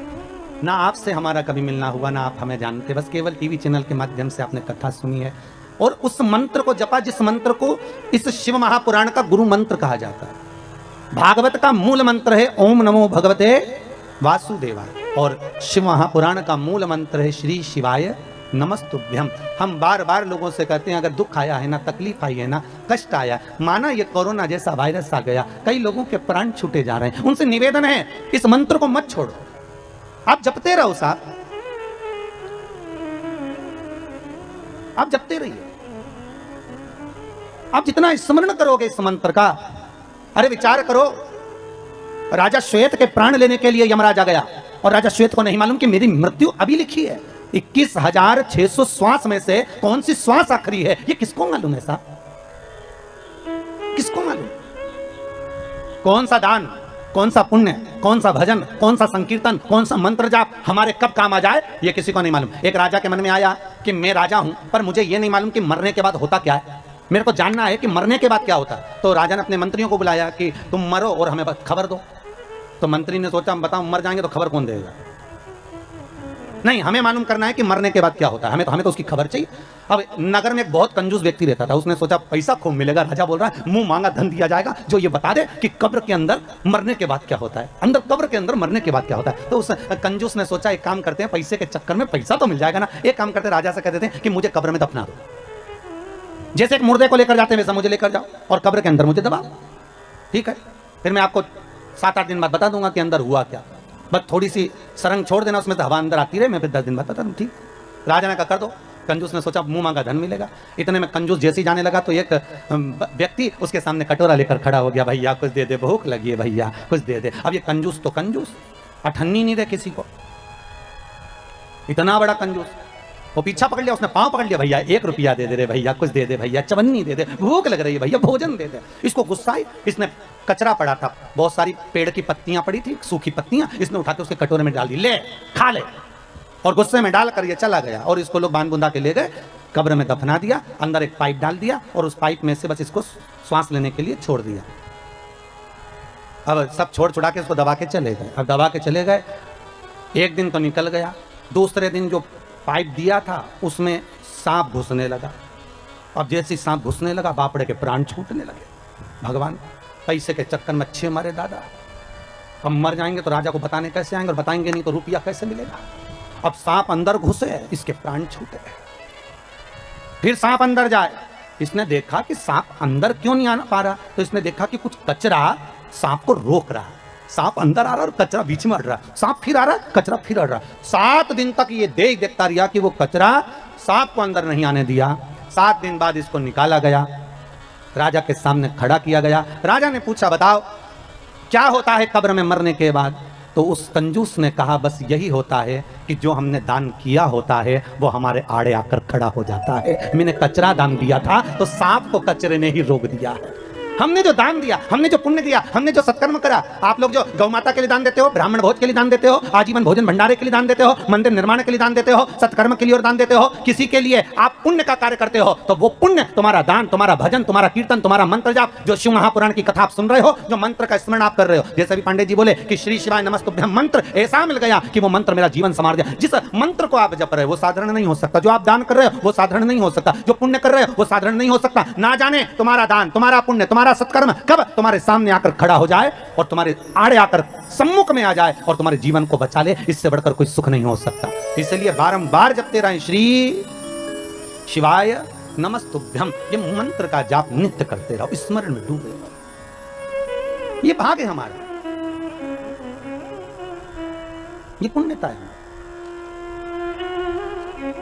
ना आपसे हमारा कभी मिलना हुआ, ना आप हमें जानते, बस केवल टीवी चैनल के माध्यम से आपने कथा सुनी है और उस मंत्र को जपा जिस मंत्र को इस शिव महापुराण का गुरु मंत्र कहा जाता है। भागवत का मूल मंत्र है ओम नमो भगवते वासुदेवाय और शिव महापुराण का मूल मंत्र है श्री शिवाय नमस्तुभ्यम। हम बार बार लोगों से कहते हैं अगर दुख आया है ना, तकलीफ आई है ना, कष्ट आया, माना ये कोरोना जैसा वायरस आ गया, कई लोगों के प्राण छूटे जा रहे हैं, उनसे निवेदन है इस मंत्र को मत छोड़ो, आप जपते रहो साहब, आप जपते रहिए। आप जितना स्मरण करोगे इस मंत्र का, अरे विचार करो, राजा श्वेत के प्राण लेने के लिए यमराजा गया और राजा श्वेत को नहीं मालूम कि मेरी मृत्यु अभी लिखी है। 21,600 श्वास में से कौन सी श्वास आखिरी है ये किसको मालूम है साहब? किसको मालूम? कौन सा दान, कौन सा पुण्य, कौन सा भजन, कौन सा संकीर्तन, कौन सा मंत्र जाप हमारे कब काम आ जाए ये किसी को नहीं मालूम। एक राजा के मन में आया कि मैं राजा हूं पर मुझे ये नहीं मालूम कि मरने के बाद होता क्या है, मेरे को जानना है कि मरने के बाद क्या होता है। तो राजा ने अपने मंत्रियों को बुलाया कि तुम मरो और हमें खबर दो। तो मंत्री ने सोचा बताओ मर जाएंगे तो खबर कौन देगा? नहीं, हमें मालूम करना है कि मरने के बाद क्या होता है, हमें तो उसकी खबर चाहिए। अब नगर में एक बहुत कंजूस व्यक्ति रहता था, उसने सोचा पैसा खूब मिलेगा, राजा बोल रहा है मुंह मांगा धन दिया जाएगा जो ये बता दे कि कब्र के अंदर मरने के बाद क्या होता है, अंदर कब्र के अंदर मरने के बाद क्या होता है। तो उस कंजूस ने सोचा एक काम करते हैं, पैसे के चक्कर में पैसा तो मिल जाएगा ना, एक काम करते राजा से कह देते हैं कि मुझे कब्र में दफना दो, जैसे एक मुर्दे को लेकर जाते हैं वैसा मुझे लेकर जाओ और कब्र के अंदर मुझे दबा। ठीक है, फिर मैं आपको 7-8 दिन बाद बता दूंगा कि अंदर हुआ क्या, बस थोड़ी सी सरंग छोड़ देना, उसमें से हवा अंदर आती रहे, मैं फिर 10 दिन बाद बता दूँ। ठीक, राजा ने कहा कर दो। कंजूस ने सोचा मुंह मांगा धन मिलेगा। इतने में कंजूस जैसे ही जाने लगा तो एक व्यक्ति उसके सामने कटोरा लेकर खड़ा हो गया, भैया कुछ दे दे, भूख लगी है भैया कुछ दे दे। अब ये कंजूस तो कंजूस, अठन्नी नहीं दे किसी को, इतना बड़ा कंजूस। वो पीछा पकड़ लिया, उसने पांव पकड़ लिया, भैया 1 रुपया दे दे रे भैया, कुछ दे दे भैया, चवन्नी दे दे, भूख लग रही है भैया, भोजन दे दे। इसको गुस्सा आई, इसने कचरा पड़ा था, बहुत सारी पेड़ की पत्तियां पड़ी थी, सूखी पत्तियां, इसने उठा के उसके कटोरे में डाल दी, ले खा ले, और गुस्से में डालकर ये चला गया। और इसको लोग बांध बुंदा के ले गए, कब्र में दफना दिया, अंदर एक पाइप डाल दिया और उस पाइप में से बस इसको श्वास लेने के लिए छोड़ दिया। अब सब छोड़ छुड़ा के इसको दबा के चले गए। अब दबा के चले गए, एक दिन तो निकल गया, दूसरे दिन जो पाइप दिया था उसमें सांप घुसने लगा। अब जैसे सांप घुसने लगा बापड़े के प्राण छूटने लगे। भगवान पैसे के चक्कर में अच्छे मारे दादा, हम मर जाएंगे तो राजा को बताने कैसे आएंगे, और बताएंगे नहीं तो रुपया कैसे मिलेगा। अब सांप अंदर घुसे, इसके प्राण छूटे। फिर सांप अंदर जाए, इसने देखा कि सांप अंदर क्यों नहीं आ पा रहा, तो इसने देखा कि कुछ कचरा सांप को रोक रहा है। सांप अंदर आ रहा और कचरा बीच में अड़ रहा, सांप फिर आ रहा, कचरा फिर अड़ रहा। 7 दिन तक ये देखता रहा कि वो कचरा सांप को अंदर नहीं आने दिया। 7 दिन बाद इसको निकाला गया, राजा के सामने खड़ा किया गया। राजा ने पूछा बताओ क्या होता है कब्र में मरने के बाद? तो उस कंजूस ने कहा बस यही होता है कि जो हमने दान किया होता है वो हमारे आड़े आकर खड़ा हो जाता है। मैंने कचरा दान दिया था तो सांप को कचरे ने ही रोक दिया है। हमने जो दान दिया, हमने जो पुण्य दिया, हमने जो सत्कर्म करा, आप लोग जो गौ माता के लिए दान देते हो, ब्राह्मण भोज के लिए दान देते हो, आजीवन भोजन भंडारे के लिए दान देते हो, मंदिर निर्माण के लिए दान देते हो, सत्कर्म के लिए और दान देते हो, किसी के लिए आप पुण्य का कार्य करते हो, तो वो पुण्य तुम्हारा दान, तुम्हारा भजन, तुम्हारा कीर्तन, तुम्हारा मंत्र जाप, जो शिव महापुराण की कथा आप सुन रहे हो, जो मंत्र का स्मरण आप कर रहे हो, जैसे भी पांडे जी बोले कि श्री शिवाय नमस्तुभ्यम मंत्र ऐसा मिल गया कि वो मंत्र मेरा जीवन संवार दिया। जिस मंत्र को आप जप रहे हो वो साधारण नहीं हो सकता, जो आप दान कर रहे हो वो साधारण नहीं हो सकता, जो पुण्य कर रहे हो वो साधारण नहीं हो सकता। ना जाने तुम्हारा दान, तुम्हारा पुण्य, तुम्हारा सत्कर्म कब तुम्हारे सामने आकर खड़ा हो जाए और तुम्हारे आड़े आकर सम्मुख में आ जाए और तुम्हारे जीवन को बचा ले, इससे बढ़कर कोई सुख नहीं हो सकता। इसलिए बारंबार जपते रहें श्री शिवाय नमस्तुभ्यम, ये मंत्र का जाप नित्य करते रहो, स्मरण में डूबे रहो। ये भाग है हमारा, ये पुण्यता है।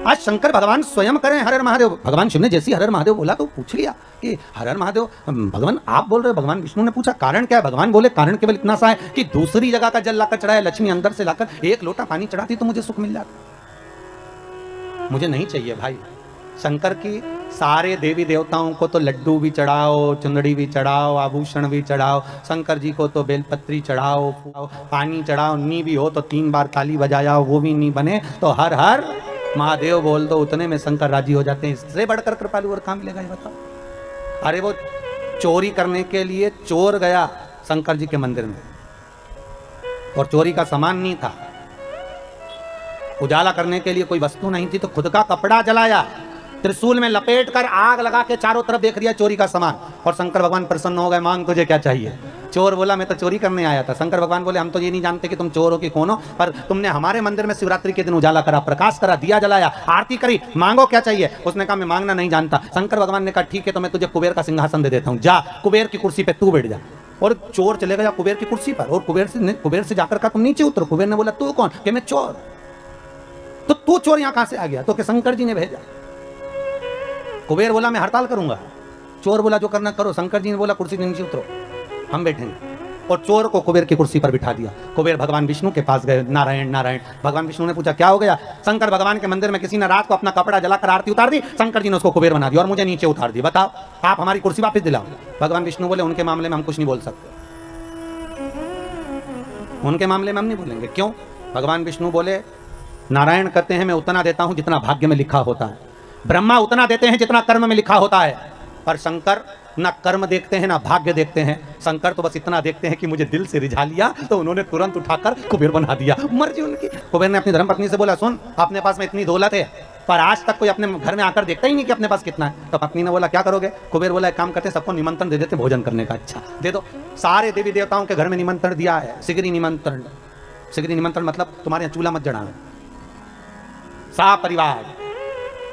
आज शंकर भगवान स्वयं करें हर हर महादेव। भगवान शिव ने जैसी हर हर महादेव बोला तो पूछ लिया कि हर हर महादेव भगवान आप बोल रहे हो। भगवान विष्णु ने पूछा कारण क्या है। भगवान बोले कारण केवल इतना सा है कि दूसरी जगह का जल लाकर चढ़ाया, लक्ष्मी अंदर से लाकर एक लोटा पानी चढ़ाती तो मुझे सुख मिल जाता। मुझे नहीं चाहिए भाई। शंकर की सारे देवी देवताओं को तो लड्डू भी चढ़ाओ, चुंदड़ी भी चढ़ाओ, आभूषण भी चढ़ाओ, शंकर जी को तो बेलपत्री चढ़ाओ, पानी चढ़ाओ, नी भी हो तो 3 बार ताली बजाया, वो भी नहीं बने तो हर हर महादेव बोल दो, उतने में शंकर राजी हो जाते हैं। इससे बढ़कर कृपालु और काम मिलेगा ये बताओ। अरे वो चोरी करने के लिए चोर गया शंकर जी के मंदिर में और चोरी का सामान नहीं था, उजाला करने के लिए कोई वस्तु नहीं थी, तो खुद का कपड़ा जलाया, त्रिशूल में लपेट कर आग लगा के चारों तरफ देख लिया चोरी का सामान। और शंकर भगवान प्रसन्न हो गए, मांग तुझे क्या चाहिए। चोर बोला मैं तो चोरी करने आया था। शंकर भगवान बोले हम तो ये नहीं जानते कि तुम चोर हो कि कौन हो, पर तुमने हमारे मंदिर में शिवरात्रि के दिन उजाला करा, प्रकाश करा, दिया जलाया, आरती करी, मांगो क्या चाहिए। उसने कहा मैं मांगना नहीं जानता। शंकर भगवान ने कहा ठीक है तो मैं तुझे कुबेर का सिंहासन दे देता हूँ, जा कुबेर की कुर्सी पे तू बैठ जा। और चोर चले गया कुबेर की कुर्सी पर और कुबेर से जाकर कहा तुम नीचे उतरो। कुबेर ने बोला तू कौन, कि मैं चोर। तो तू चोर यहाँ कहां से आ गया, तो कि शंकर जी ने भेजा। कुबेर बोला मैं हड़ताल करूंगा। चोर बोला जो करना करो। शंकर जी ने बोला कुर्सी से नीचे उतरो, हम बैठेंगे। और चोर को कुबेर की कुर्सी पर बिठा दिया। कुबेर भगवान विष्णु के पास गए, नारायण नारायण। भगवान विष्णु ने पूछा क्या हो गया। शंकर भगवान के मंदिर में किसी ने रात को अपना कपड़ा जलाकर आरती उतार दी, शंकर जी ने उसको कुबेर बना दिया और मुझे नीचे उतार दी, बताओ आप हमारी कुर्सी वापस दिलाओ। भगवान विष्णु बोले उनके मामले में हम कुछ नहीं बोल सकते, उनके मामले में हम नहीं बोलेंगे। क्यों। भगवान विष्णु बोले नारायण कहते हैं मैं उतना देता हूं जितना भाग्य में लिखा होता है, ब्रह्मा उतना देते हैं जितना कर्म में लिखा होता है, पर शंकर ना कर्म देखते हैं ना भाग्य देखते हैं। शंकर तो बस इतना देखते हैं कि मुझे दिल से रिझा लिया तो उन्होंने तुरंत उठाकर कुबेर बना दिया, मर्जी उनकी। कुबेर ने अपनी धर्मपत्नी से बोला सुन अपने पास में इतनी दौलत है पर आज तक कोई अपने घर में आकर देखता ही नहीं कि अपने पास कितना है। तो पत्नी ने बोला क्या करोगे। कुबेर बोला एक काम करते सबको निमंत्रण दे देते भोजन करने का। अच्छा दे दो। सारे देवी देवताओं के घर में निमंत्रण दिया है, सिगरी निमंत्रण। सिगरी निमंत्रण मतलब तुम्हारे यहाँ चूल्हा मत जलाना। सा परिवार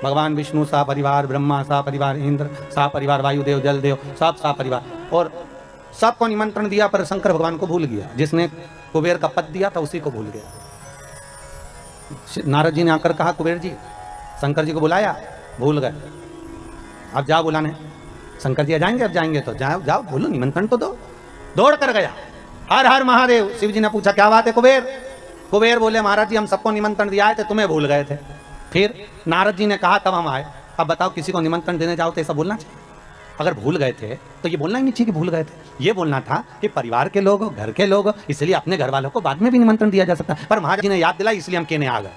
भगवान विष्णु सा परिवार, ब्रह्मा सा परिवार, इंद्र सा परिवार, वायुदेव जलदेव सब सा परिवार, और सबको निमंत्रण दिया पर शंकर भगवान को भूल गया। जिसने कुबेर का पद दिया था उसी को भूल गया। नारद जी ने आकर कहा कुबेर जी, शंकर जी को बुलाया, भूल गए, अब जाओ बुलाने। शंकर जी आ जाएंगे, अब जाएंगे तो जाओ जाओ बोलो निमंत्रण तो दो। दौड़ कर गया, हर हर महादेव। शिव जी ने पूछा क्या बात है कुबेर। कुबेर बोले महाराज जी हम सबको निमंत्रण दिया है थे, तुम्हें भूल गए थे। फिर नारद जी ने कहा तब हम आए। अब बताओ किसी को निमंत्रण देने जाओ तो ऐसा बोलना चाहिए। अगर भूल गए थे तो ये बोलना ही नहीं चाहिए कि भूल गए थे। ये बोलना था कि परिवार के लोग, घर के लोग, इसलिए अपने घर वालों को बाद में भी निमंत्रण दिया जा सकता है। पर महाराज जी ने याद दिलाई इसलिए हम कहने आ गए।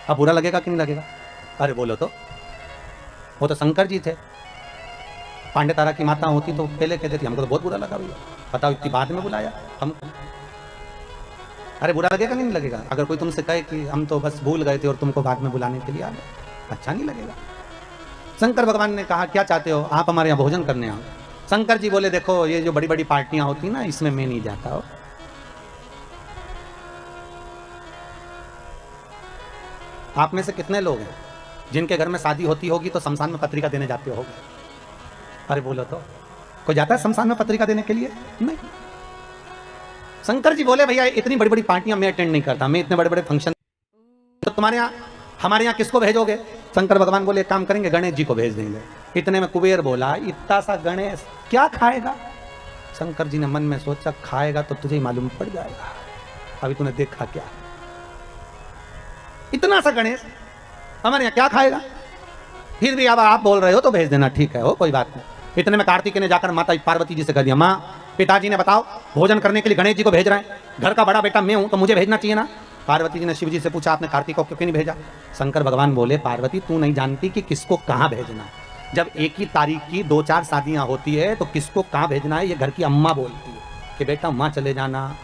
अब बुरा लगेगा कि नहीं लगेगा। अरे बोलो तो, वो तो शंकर जी थे। पांडे तारा की माता होती तो पहले कहते थे, हमको तो बहुत बुरा लगा भैया, बताओ इतनी बाद में बुलाया हम। अरे बुरा लगेगा नहीं लगेगा। अगर कोई तुमसे कहे कि हम तो बस भूल गए थे और तुमको बाद में बुलाने के लिए आ गए, अच्छा नहीं लगेगा। शंकर भगवान ने कहा क्या चाहते हो आप हमारे यहाँ भोजन करने आओ। शंकर जी बोले देखो ये जो बड़ी बड़ी पार्टियां होती ना इसमें मैं नहीं जाता हो। आप में से कितने लोग हैं जिनके घर में शादी होती होगी तो शमशान में पत्रिका देने जाते होगे। अरे बोलो तो, कोई जाता है शमशान में पत्रिका देने के लिए? नहीं। शंकर जी बोले भैया इतनी बड़ी बड़ी पार्टियां मैं अटेंड नहीं करता, मैं इतने बड़े बड़े फंक्शन, तो तुम्हारे यहाँ हमारे यहाँ किसको भेजोगे? शंकर भगवान बोले एक काम करेंगे गणेश जी को भेज देंगे। इतने में कुबेर बोला इतना सा गणेश क्या खाएगा? शंकर जी ने मन में सोचा खाएगा तो तुझे ही मालूम पड़ जाएगा, अभी तूने देखा क्या। इतना सा गणेश हमारे यहाँ क्या खाएगा? फिर भी अब आप बोल रहे हो तो भेज देना, ठीक है हो कोई बात नहीं। इतने में कार्तिकेय ने जाकर माता पार्वती जी से कह दिया माँ पिताजी ने बताओ भोजन करने के लिए गणेश जी को भेज रहे हैं, घर का बड़ा बेटा मैं हूं तो मुझे भेजना चाहिए ना। पार्वती जी ने शिव जी से पूछा आपने कार्तिक को क्यों नहीं भेजा? शंकर भगवान बोले पार्वती तू नहीं जानती कि किसको कहाँ भेजना। जब एक ही तारीख की 2-4 शादियां होती है तो किसको कहाँ भेजना है ये घर की अम्मा बोलती है कि बेटा वहाँ चले जाना,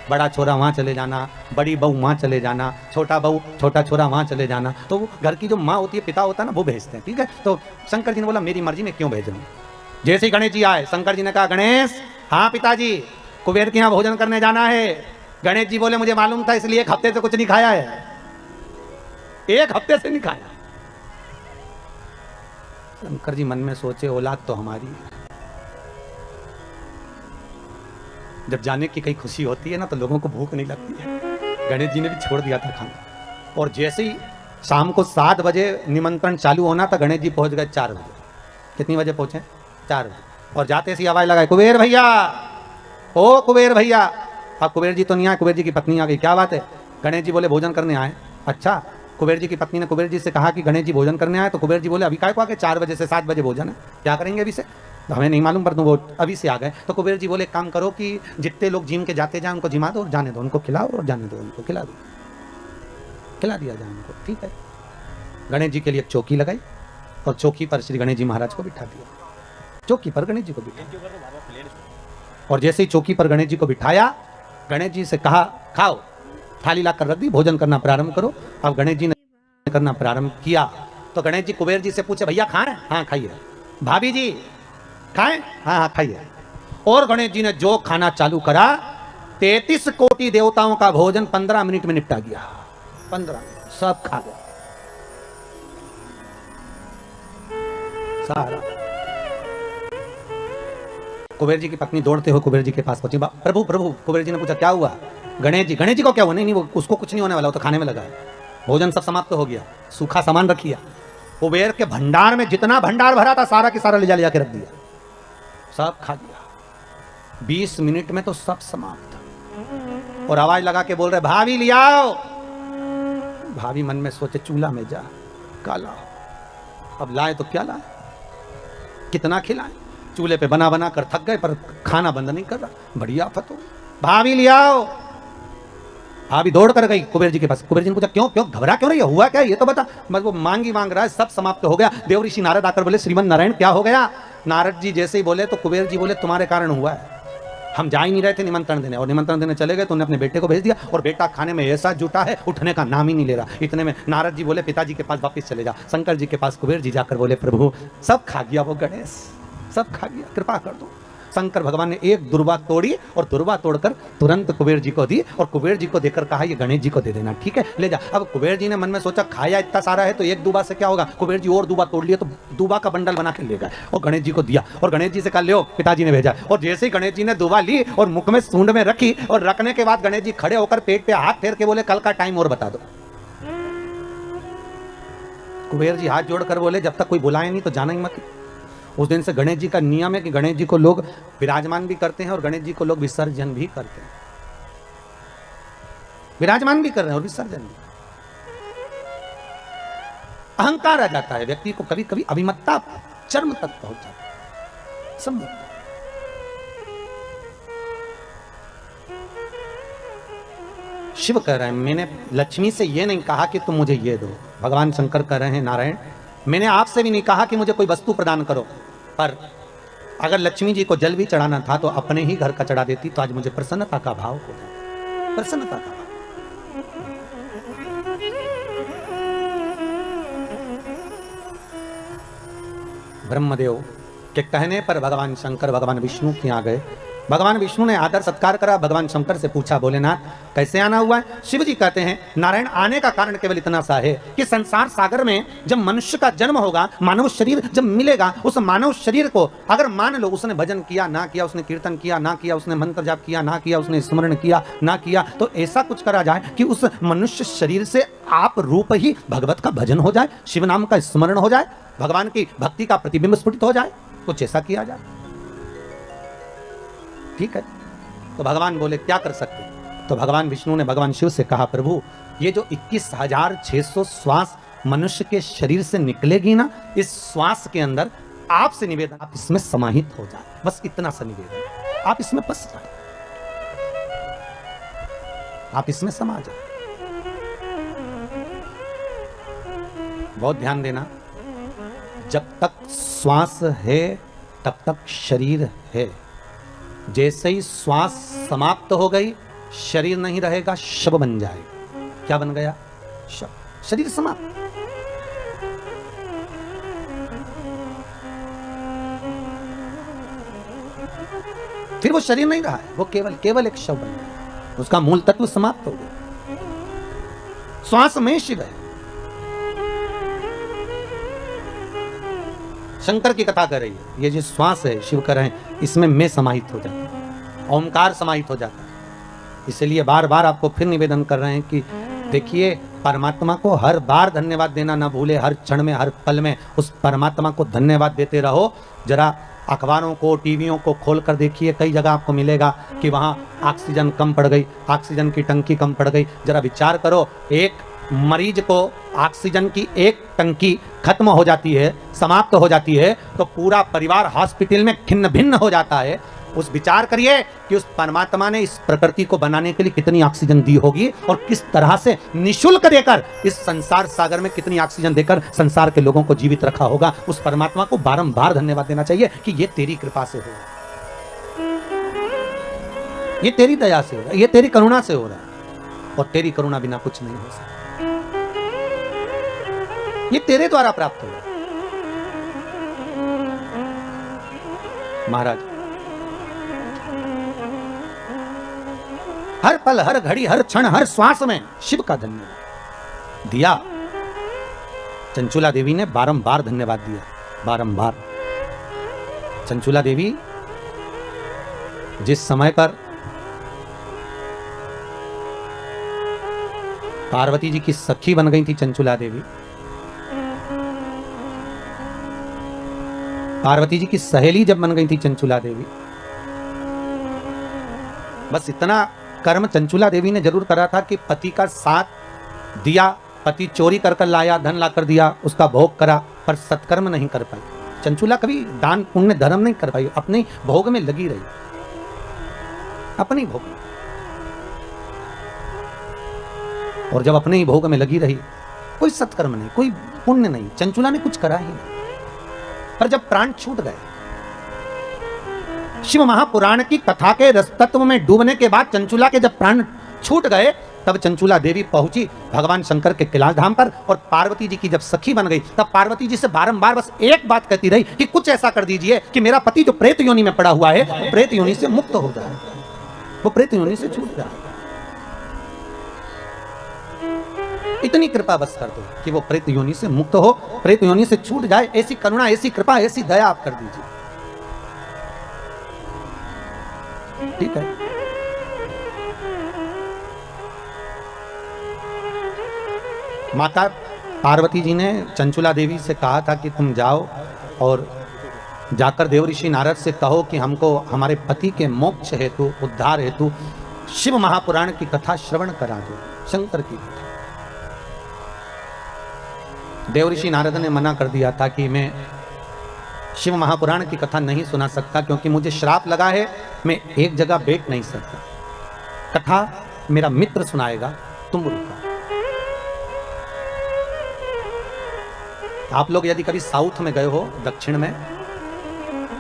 बड़ा छोरा वहाँ चले जाना, बड़ी बहू वहाँ चले जाना, छोटा बहू छोटा छोरा वहाँ चले जाना। तो वो घर की जो माँ होती है, पिता होता है ना, वो भेजते हैं। ठीक है, तो शंकर जी ने बोला मेरी मर्जी में क्यों भेज रहा हूँ। जैसे ही गणेश जी आए शंकर जी ने कहा गणेश हाँ पिताजी कुबेर के यहाँ भोजन करने जाना है। गणेश जी बोले मुझे मालूम था इसलिए 1 हफ्ते से कुछ नहीं खाया है, 1 हफ्ते से नहीं खाया। शंकर जी मन में सोचे औलाद तो हमारी है, जब जाने की कहीं खुशी होती है ना तो लोगों को भूख नहीं लगती है। गणेश जी ने भी छोड़ दिया था खाना, और जैसे ही शाम को 7 बजे निमंत्रण चालू होना था, गणेश जी पहुंच गए 4 बजे। कितनी बजे पहुंचे? 4 बजे। और जाते सी आवाज लगाए, कुबेर भैया, ओ कुबेर भैया। अब कुबेर जी तो नहीं आए, कुबेर जी की पत्नी आ गई। क्या बात है? गणेश जी बोले भोजन करने आए। अच्छा। कुबेर जी की पत्नी ने कुबेर जी से कहा कि गणेश जी भोजन करने आए, तो कुबेर जी बोले अभी काय को आके 4 बजे से 7 बजे भोजन है, क्या करेंगे अभी से? तो हमें नहीं मालूम, पर तुम वो अभी से आ गए। तो कुबेर जी बोले एक काम करो कि जितने लोग जिम के जाते जाए उनको जिमा दो और जाने दो, उनको खिलाओ और जाने दो, उनको खिला दो, खिला दिया जाए उनको। ठीक है। गणेश जी के लिए एक चौकी लगाई और चौकी पर श्री गणेश जी महाराज को बिठा दिया। चौकी पर गणेश जी को बिठाया, और जैसे ही चौकी पर गणेश जी को बिठाया, गणेश जी से कहा खाओ, थाली लाकर रख दी, भोजन करना प्रारंभ करो। अब गणेश जी ने करना प्रारंभ किया तो गणेश जी कुबेर जी से पूछे, भैया खाएं? हाँ खाइए। भाभी जी खाएं? हाँ हाँ खाइए। और गणेश जी ने जो खाना चालू करा, 33 कोटि देवताओं का भोजन 15 मिनट में निपटा गया। 15 मिनट सब खा गए सारा। कुबेर जी की पत्नी दौड़ते हुए कुबेर जी के पास पहुंची। प्रभु प्रभु, कुबेर जी ने पूछा क्या हुआ? गणेश जी को क्या हुआ? नहीं, वो उसको कुछ नहीं होने वाला, वो तो खाने में लगा है। भोजन सब समाप्त हो गया, सूखा सामान रखिया। कुबेर के भंडार में जितना भंडार भरा था सारा के सारा ले जा के रख दिया, सब खा गया। 20 मिनट में तो सब समाप्त। और आवाज लगा के बोल रहे, भाभी ले आओ। भाभी मन में सोचे चूल्हा में जा काला, अब लाए तो क्या लाए, कितना खिलाए? चूल्हे पे बना बना कर थक गए, पर खाना बंद नहीं कर रहा। बड़ी आफत हो। भाभी ले आओ। भाभी दौड़ कर गई कुबेर जी के पास। कुबेर जी ने पूछा क्यों क्यों घबरा क्यों रही है, हुआ क्या ये तो बता। बस वो मांग रहा है, सब समाप्त हो गया। देव ऋषि नारद आकर बोले, श्रीमन नारायण क्या हो गया? नारद जी जैसे ही बोले तो कुबेर जी बोले, तुम्हारे कारण हुआ है, हम जा ही नहीं रहे थे निमंत्रण देने, और निमंत्रण देने चले गए तो उन्होंने अपने बेटे को भेज दिया, और बेटा खाने में ऐसा जुटा है उठने का नाम ही नहीं ले रहा। इतने में नारद जी बोले, पिताजी के पास वापस चले जा। शंकर जी के पास कुबेर जी जाकर बोले, प्रभु सब खा गया वो गणेश, सब खा गया, कृपा कर दो। शंकर भगवान ने एक दुर्वा तोड़ी और दुर्वा तोड़कर तुरंत कुबेर जी को दी, और कुबेर जी को देकर कहा ये गणेश जी को दे देना, ठीक है ले जा। अब कुबेर जी ने मन में सोचा खाया इतना सारा है तो एक दुबा से क्या होगा। कुबेर जी और दुबा तोड़ लिया तो दुबा का बंडल बना के ले गए और गणेश जी को दिया, और गणेश जी से कहा लो, पिताजी ने भेजा। और जैसे ही गणेश जी ने दुबा ली और मुख में सूंड में रखी, और रखने के बाद गणेश जी खड़े होकर पेट पे हाथ फेर के बोले, कल का टाइम और बता दो। कुबेर जी हाथ जोड़कर बोले, जब तक कोई बुलाए नहीं तो जाना ही मत। उस दिन से गणेश जी का नियम है कि गणेश जी को लोग विराजमान भी करते हैं और गणेश जी को लोग विसर्जन भी करते हैं। विराजमान भी कर रहे हैं और विसर्जन भी। अहंकार आ जाता है व्यक्ति को, कभी कभी अभिमत्ता चरम तक पहुंच जाता है। सब शिव कह रहे हैं, मैंने लक्ष्मी से ये नहीं कहा कि तुम मुझे ये दो। भगवान शंकर कह रहे हैं, नारायण मैंने आपसे भी नहीं कहा कि मुझे कोई वस्तु प्रदान करो, पर अगर लक्ष्मी जी को जल भी चढ़ाना था तो अपने ही घर का चढ़ा देती, तो आज मुझे प्रसन्नता का भाव हो जाता। प्रसन्नता का भाव। ब्रह्मदेव के कहने पर भगवान शंकर भगवान विष्णु के यहाँ गए। भगवान विष्णु ने आदर सत्कार करा। भगवान शंकर से पूछा, भोलेनाथ कैसे आना हुआ है? शिव जी कहते हैं, नारायण आने का कारण केवल इतना सा है कि संसार सागर में जब मनुष्य का जन्म होगा, मानव शरीर जब मिलेगा, उस मानव शरीर को अगर मान लो उसने भजन किया ना किया, उसने कीर्तन किया ना किया, उसने मंत्र जाप किया ना किया, उसने स्मरण किया ना किया, तो ऐसा कुछ करा जाए कि उस मनुष्य शरीर से आप रूप ही भगवत का भजन हो जाए, शिव नाम का स्मरण हो जाए, भगवान की भक्ति का प्रतिबिंब स्फुटित हो जाए, कुछ ऐसा किया जाए। ठीक है। तो भगवान बोले क्या कर सकते? तो भगवान विष्णु ने भगवान शिव से कहा, प्रभु ये जो 21,600 श्वास मनुष्य के शरीर से निकलेगी ना, इस श्वास के अंदर आपसे निवेदन, आप इसमें समाहित हो जाए, बस इतना सा निवेदन, आप इसमें बस जाए, आप इसमें समा जाए। बहुत ध्यान देना, जब तक श्वास है तब तक शरीर है। जैसे ही श्वास समाप्त हो गई, शरीर नहीं रहेगा, शव बन जाएगा। क्या बन गया? शव। शरीर समाप्त। फिर वो शरीर नहीं रहा है, वो केवल एक शव बन गया, उसका मूल तत्व समाप्त हो गया। श्वास में शिव है। शंकर की कथा कर रही है, ये जो श्वास है शिव कर रहे हैं, इसमें मैं समाहित हो जाता हूं। ओमकार समाहित हो जाता है। इसलिए बार बार आपको फिर निवेदन कर रहे हैं कि देखिए, परमात्मा को हर बार धन्यवाद देना ना भूले, हर क्षण में, हर पल में उस परमात्मा को धन्यवाद देते रहो। जरा अखबारों को, टीवियों को खोल कर देखिए, कई जगह आपको मिलेगा कि वहाँ ऑक्सीजन कम पड़ गई, ऑक्सीजन की टंकी कम पड़ गई। जरा विचार करो, एक मरीज को ऑक्सीजन की एक टंकी खत्म हो जाती है, समाप्त हो जाती है, तो पूरा परिवार हॉस्पिटल में खिन्न भिन्न हो जाता है। उस विचार करिए कि उस परमात्मा ने इस प्रकृति को बनाने के लिए कितनी ऑक्सीजन दी होगी और किस तरह से निशुल्क देकर इस संसार सागर में कितनी ऑक्सीजन देकर संसार के लोगों को जीवित रखा होगा। उस परमात्मा को बारंबार धन्यवाद देना चाहिए कि ये तेरी कृपा से हो रहा है, ये तेरी दया से हो रहा है, ये तेरी करुणा से हो रहा है, और तेरी करुणा बिना कुछ नहीं हो सकता। ये तेरे द्वारा प्राप्त हो रहा है। महाराज, हर पल, हर घड़ी, हर क्षण, हर श्वास में शिव का धन्यवाद दिया। चंचुला देवी ने बारंबार धन्यवाद दिया, बारंबार। चंचुला देवी जिस समय पर पार्वती जी की सखी बन गई थी, चंचुला देवी पार्वती जी की सहेली जब बन गई थी चंचुला देवी, बस इतना कर्म चंचुला देवी ने जरूर करा था कि पति का साथ दिया, पति चोरी कर कर लाया, धन लाकर दिया, उसका भोग करा, पर सत्कर्म नहीं कर पाई। चंचुला कभी दान पुण्य धर्म नहीं कर पाई, अपने भोग में लगी रही, अपने भोग में। और जब अपने ही भोग में लगी रही, कोई सत्कर्म नहीं, कोई पुण्य नहीं, चंचुला ने कुछ करा ही नहीं। पर जब प्राण छूट गए, शिव महापुराण की कथा के रस तत्व में डूबने के बाद चंचुला के जब प्राण छूट गए, तब चंचुला देवी पहुंची भगवान शंकर के कैलाश धाम पर, और पार्वती जी की जब सखी बन गई, तब पार्वती जी से बारंबार बस एक बात कहती रही कि कुछ ऐसा कर दीजिए कि मेरा पति जो प्रेत योनि में पड़ा हुआ है, वो प्रेत योनि से मुक्त हो जाए, वो प्रेत योनि से छूट जाए। इतनी कृपा बस कर दो कि वो प्रेत योनि से मुक्त हो, प्रेत योनि से छूट जाए। ऐसी करुणा, ऐसी कृपा, ऐसी दया आप कर दीजिए। ठीक है। माता पार्वती जी ने चंचुला देवी से कहा था कि तुम जाओ और जाकर देवऋषि नारद से कहो कि हमको हमारे पति के मोक्ष हेतु, उद्धार हेतु शिव महापुराण की कथा श्रवण करा दो, शंकर की कथा। देवऋषि नारद ने मना कर दिया था कि मैं शिव महापुराण की कथा नहीं सुना सकता, क्योंकि मुझे श्राप लगा है, मैं एक जगह बैठ नहीं सकता, कथा मेरा मित्र सुनाएगा, तुम रुको। आप लोग यदि कभी साउथ में गए हो, दक्षिण में,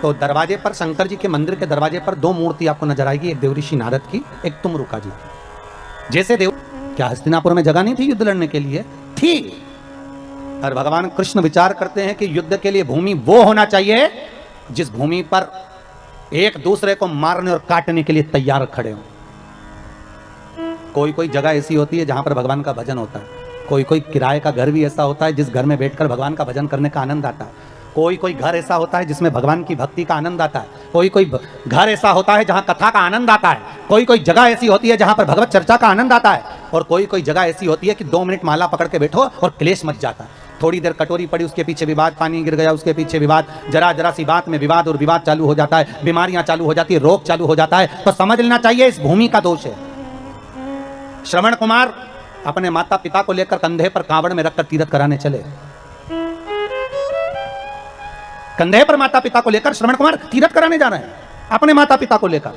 तो दरवाजे पर, शंकर जी के मंदिर के दरवाजे पर दो मूर्ति आपको नजर आएगी, एक देवऋषि नारद की, एक तुमरुका जी की। जैसे क्या हस्तिनापुर में जगह नहीं थी युद्ध लड़ने के लिए? थी। और भगवान कृष्ण विचार करते हैं कि युद्ध के लिए भूमि वो होना चाहिए जिस भूमि पर एक दूसरे को मारने और काटने के लिए तैयार खड़े हों। कोई कोई जगह ऐसी होती है जहां पर भगवान का भजन होता है, कोई कोई किराए का घर भी ऐसा होता है जिस घर में बैठकर भगवान का भजन करने का आनंद आता है, कोई कोई घर ऐसा होता है जिसमें भगवान की भक्ति का आनंद आता है, कोई कोई घर ऐसा होता है जहां कथा का आनंद आता है, कोई कोई जगह ऐसी होती है जहां पर भगवत चर्चा का आनंद आता है, और कोई कोई जगह ऐसी होती है कि 2 मिनट माला पकड़ के बैठो और क्लेश मच जाता है। थोड़ी देर कटोरी पड़ी, उसके पीछे विवाद, पानी गिर गया उसके पीछे विवाद, जरा जरा सी बात में विवाद और विवाद चालू हो जाता है, बीमारियां चालू हो जाती है, रोग चालू हो जाता है। तो समझ लेना चाहिए इस भूमि का दोष है। श्रवण कुमार अपने माता पिता को लेकर कंधे पर कांवड़ में रखकर तीर्थ कराने चले, कंधे पर माता पिता को लेकर श्रवण कुमार तीर्थ कराने जा रहे हैं अपने माता पिता को लेकर,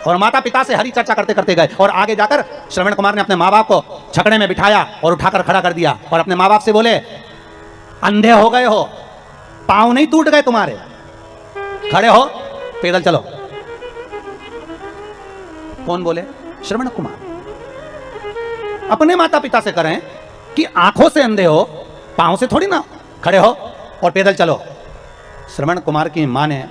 और माता पिता से हरी चर्चा करते करते गए, और आगे जाकर श्रवण कुमार ने अपने माँ बाप को छकड़े में बिठाया और उठाकर खड़ा कर दिया, और अपने माँ बाप से बोले, अंधे हो गए हो, पांव नहीं टूट गए तुम्हारे, खड़े हो, पैदल चलो। कौन बोले? श्रवण कुमार। अपने माता पिता से करें कि आंखों से अंधे हो, पांव से थोड़ी ना, खड़े हो और पैदल चलो। श्रवण कुमार की मां ने,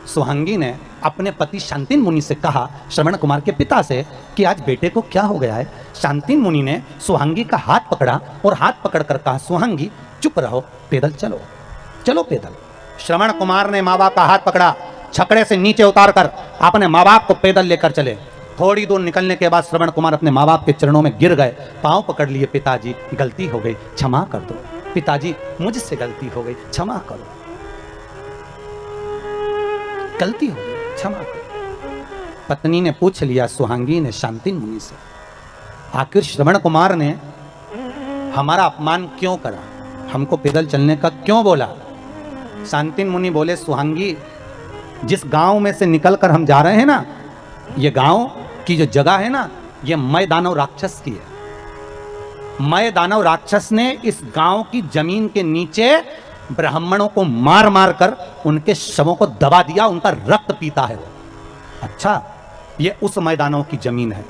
सुहांगी ने अपने पति शांतिन मुनि से कहा, श्रवण कुमार के पिता से, कि आज बेटे को क्या हो गया है। शांतिन मुनि ने सुहांगी का हाथ पकड़ा और हाथ पकड़कर कहा, सुहांगी चुप रहो, पैदल चलो, चलो पैदल। श्रवण कुमार ने माँ बाप का हाथ पकड़ा छकड़े से नीचे उतारकर अपने माँ बाप को पैदल लेकर चले। थोड़ी दूर निकलने के बाद श्रवण कुमार अपने माँ बाप के चरणों में गिर गए, पांव पकड़ लिए, पिताजी गलती हो गई, क्षमा कर दो, पिताजी मुझसे गलती हो गई, क्षमा करो, गलती हो गई, क्षमा करो। पत्नी ने पूछ लिया, सुहांगी ने शांतिन मुनि से, आखिर श्रवण कुमार ने हमारा अपमान क्यों करा, हमको पैदल चलने का क्यों बोला? शांतिन मुनि बोले, सुहांगी जिस गांव में से निकलकर हम जा रहे हैं ना, ये गांव की जो जगह है ना, ये मय दानव राक्षस की है। मय दानव राक्षस ने इस गांव की जमीन के नीचे ब्राह्मणों को मार मार कर उनके शवों को दबा दिया, उनका रक्त पीता है वो। अच्छा, ये उस मय दानव की जमीन है।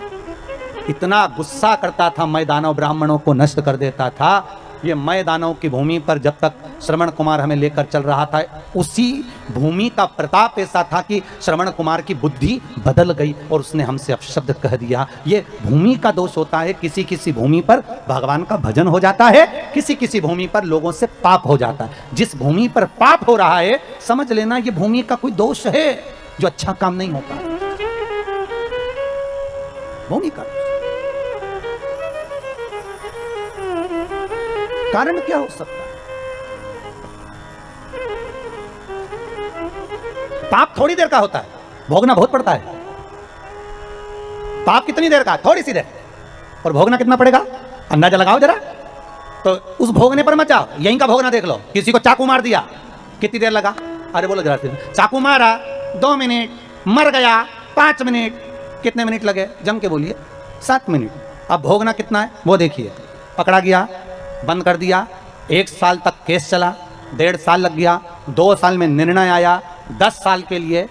इतना गुस्सा करता था मय दानव, ब्राह्मणों को नष्ट कर देता था। ये मय दानव की भूमि पर जब तक श्रवण कुमार हमें लेकर चल रहा था, उसी भूमि का प्रताप ऐसा था कि श्रवण कुमार की बुद्धि बदल गई और उसने हमसे अपशब्द कह दिया। ये भूमि का दोष होता है। किसी किसी भूमि पर भगवान का भजन हो जाता है, किसी किसी भूमि पर लोगों से पाप हो जाता है। जिस भूमि पर पाप हो रहा है, समझ लेना ये भूमि का कोई दोष है जो अच्छा काम नहीं होता। भूमि का कारण क्या हो सकता है? पाप थोड़ी देर का होता है, भोगना बहुत पड़ता है। पाप कितनी देर का? थोड़ी सी देर। और भोगना कितना पड़ेगा? अंदाजा लगाओ जरा। तो उस भोगने पर मत जाओ, यहीं का भोगना देख लो। किसी को चाकू मार दिया, कितनी देर लगा? अरे बोलो जरा, चाकू मारा 2 मिनट, मर गया 5 मिनट, कितने मिनट लगे? जम के बोलिए, 7 मिनट। अब भोगना कितना है वो देखिए। पकड़ा गया, बंद कर दिया, 1 साल तक केस चला, 1.5 साल लग गया, 2 साल में निर्णय आया, 10 साल के लिए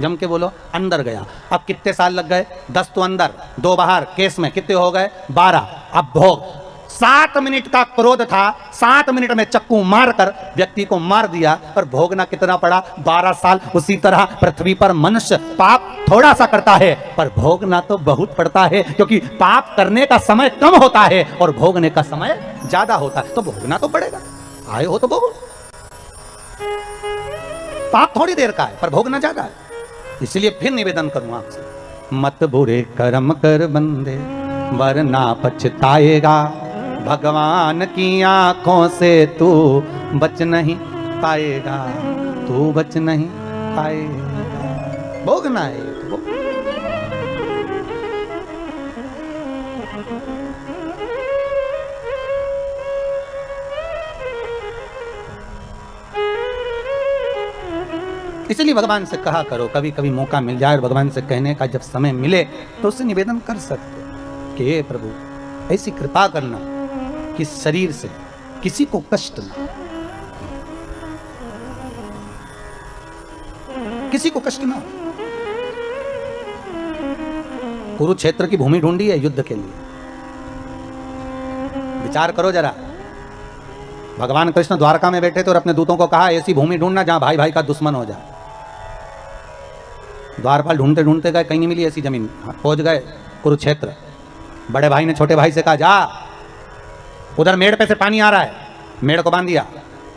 जम के बोलो अंदर गया। अब कितने साल लग गए? 10 तो अंदर, 2 बाहर। केस में कितने हो गए? 12। अब भोग 7 मिनट का क्रोध था, 7 मिनट में चक्कू मारकर व्यक्ति को मार दिया, और भोगना कितना पड़ा? 12 साल। उसी तरह पृथ्वी पर मनुष्य पाप थोड़ा सा करता है, पर भोगना तो बहुत पड़ता है, क्योंकि पाप करने का समय कम होता है और भोगने का समय ज्यादा होता है। तो भोगना तो पड़ेगा, आए हो तो भोगो। पाप थोड़ी देर का है, पर भोगना ज्यादा है। इसलिए फिर निवेदन करूं आपसे, मत बुरे कर्म कर बंदे वरना पछताएगा, भगवान की आंखों से तू बच नहीं पाएगा, तू बच नहीं पाएगा। भोगना है तो इसलिए भगवान से कहा करो, कभी कभी मौका मिल जाए और भगवान से कहने का जब समय मिले तो उससे निवेदन कर सकते कि हे प्रभु ऐसी कृपा करना कि शरीर से किसी को कष्ट ना, किसी को कष्ट ना। कुरुक्षेत्र की भूमि ढूंढी है युद्ध के लिए। विचार करो जरा, भगवान कृष्ण द्वारका में बैठे थे और अपने दूतों को कहा ऐसी भूमि ढूंढना जहां भाई भाई का दुश्मन हो जाए। द्वारपाल ढूंढते ढूंढते गए, कहीं नहीं मिली ऐसी जमीन, पहुंच गए कुरुक्षेत्र। बड़े भाई ने छोटे भाई से कहा जा उधर मेड़ पे से पानी आ रहा है, मेड़ को बांध दिया।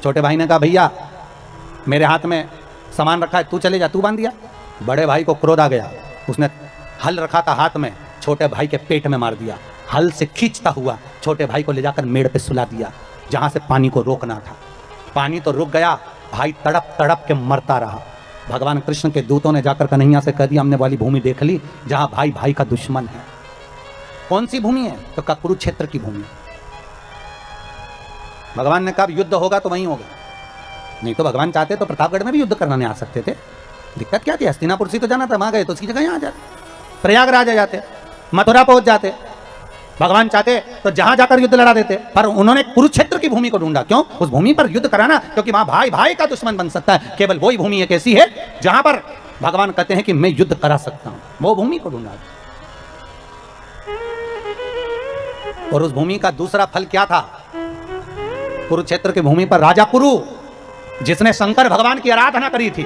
छोटे भाई ने कहा भैया मेरे हाथ में सामान रखा है, तू चले जा, तू बांध दिया। बड़े भाई को क्रोध आ गया, उसने हल रखा था हाथ में, छोटे भाई के पेट में मार दिया। हल से खींचता हुआ छोटे भाई को ले जाकर मेड़ पे सुला दिया जहां से पानी को रोकना था। पानी तो रुक गया, भाई तड़प तड़प के मरता रहा। भगवान कृष्ण के दूतों ने जाकर कन्हैया से कह दिया हमने वाली भूमि देख ली जहां भाई भाई का दुश्मन है। कौन सी भूमि है? तो कहा कुरुक्षेत्र की भूमि। भगवान ने कहा युद्ध होगा तो वहीं होगा, नहीं तो भगवान चाहते तो प्रतापगढ़ में भी युद्ध करना नहीं आ सकते थे। दिक्कत क्या थी? हस्तिनापुर से तो जाना था, वहां गए तो उसकी जगह यहाँ आ जाते, प्रयागराज आ जाते, मथुरा पहुंच जाते। भगवान चाहते तो जहां जाकर युद्ध लड़ा देते, पर उन्होंने कुरुक्षेत्र की भूमि को ढूंढा। क्यों? उस भूमि पर युद्ध कराना, क्योंकि वहां भाई भाई का दुश्मन बन सकता है। केवल वही भूमि एक ऐसी है जहां पर भगवान कहते हैं कि मैं युद्ध करा सकता हूं, वो भूमि को ढूंढा। और उस भूमि का दूसरा फल क्या था? कुरुक्षेत्र की भूमि पर राजा कुरु, जिसने शंकर भगवान की आराधना करी थी,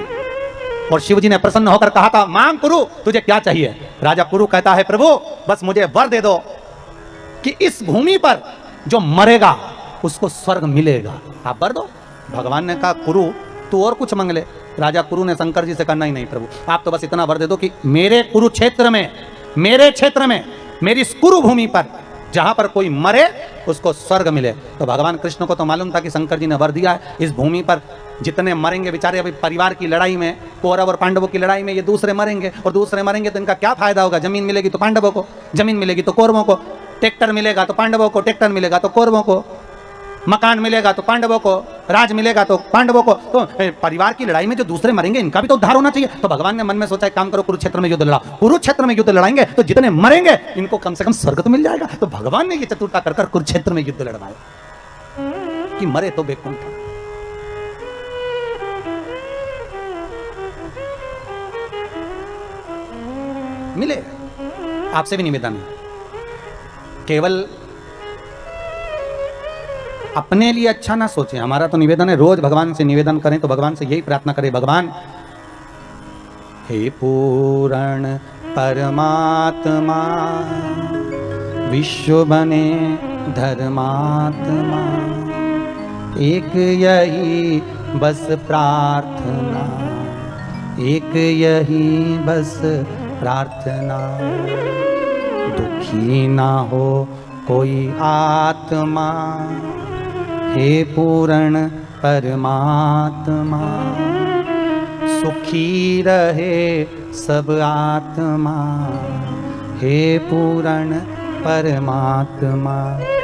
और शिव जी ने प्रसन्न होकर कहा था मांग कुरु तुझे क्या चाहिए? राजा कुरु कहता है प्रभु बस मुझे वर दे दो कि इस भूमि पर जो मरेगा उसको स्वर्ग मिलेगा, आप वर दो। भगवान ने कहा कुरु तू और कुछ मांग ले, राजा कुरु ने शंकर जी से कहा नहीं नहीं प्रभु, आप तो बस इतना वर दे दो कि मेरे कुरुक्षेत्र में, मेरे क्षेत्र में, मेरी इस कुरु भूमि पर जहां पर कोई मरे उसको स्वर्ग मिले। तो भगवान कृष्ण को तो मालूम था कि शंकर जी ने वर दिया है, इस भूमि पर जितने मरेंगे बेचारे, अभी परिवार की लड़ाई में, कौरव और पांडवों की लड़ाई में ये दूसरे मरेंगे, और दूसरे मरेंगे तो इनका क्या फायदा होगा? जमीन मिलेगी तो पांडवों को, जमीन मिलेगी तो कौरवों को, ट्रैक्टर मिलेगा तो पांडवों को, ट्रैक्टर मिलेगा तो कौरवों को, मकान मिलेगा तो पांडवों को, राज मिलेगा तो पांडवों को। तो परिवार की लड़ाई में जो दूसरे मरेंगे इनका भी तो उद्धार होना चाहिए। तो भगवान ने मन में सोचा एक काम करो, कुरुक्षेत्र में युद्ध लड़ाओ। कुरुक्षेत्र में युद्ध लड़ाएंगे तो जितने मरेंगे इनको कम से कम स्वर्ग तो मिल जाएगा। तो भगवान ने ये चतुरता कर कुरुक्षेत्र में युद्ध लड़वाया कि मरे तो बेकुंठ। मिले। आपसे भी निवेदन है, केवल अपने लिए अच्छा ना सोचें। हमारा तो निवेदन है, रोज भगवान से निवेदन करें, तो भगवान से यही प्रार्थना करें, भगवान हे पूर्ण परमात्मा, विश्व बने धर्मात्मा, एक यही बस प्रार्थना, एक यही बस प्रार्थना, दुखी ना हो कोई आत्मा, हे पूर्ण परमात्मा, सुखी रहे सब आत्मा, हे पूर्ण परमात्मा।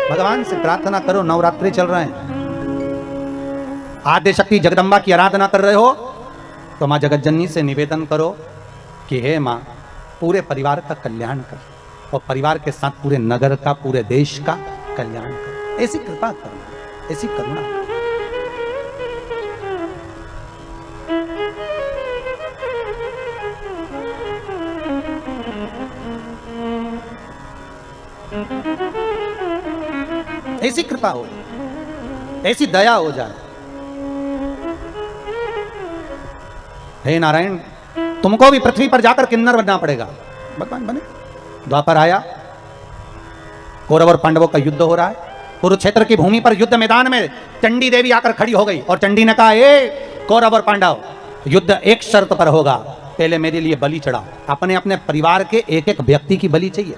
भगवान से प्रार्थना करो। नवरात्रि चल रहे हैं, आद्य शक्ति जगदम्बा की आराधना कर रहे हो तो माँ जगतजननी से निवेदन करो कि हे माँ, पूरे परिवार का कल्याण कर, और परिवार के साथ पूरे नगर का, पूरे देश का कल्याण कर। ऐसी कृपा करना, ऐसी करुणा। ऐसी कृपा हो, ऐसी दया हो जाए। हे नारायण, तुमको भी पृथ्वी पर जाकर किन्नर बनना पड़ेगा। भगवान बने। द्वापर आया, कौरव और पांडवों का युद्ध हो रहा है। कुरुक्षेत्र की भूमि पर युद्ध मैदान में चंडी देवी आकर खड़ी हो गई, और चंडी ने कहा, ए कौरव और पांडव, युद्ध एक शर्त पर होगा, पहले मेरे लिए बलि चढ़ाओ। अपने अपने परिवार के एक एक व्यक्ति की बलि चाहिए।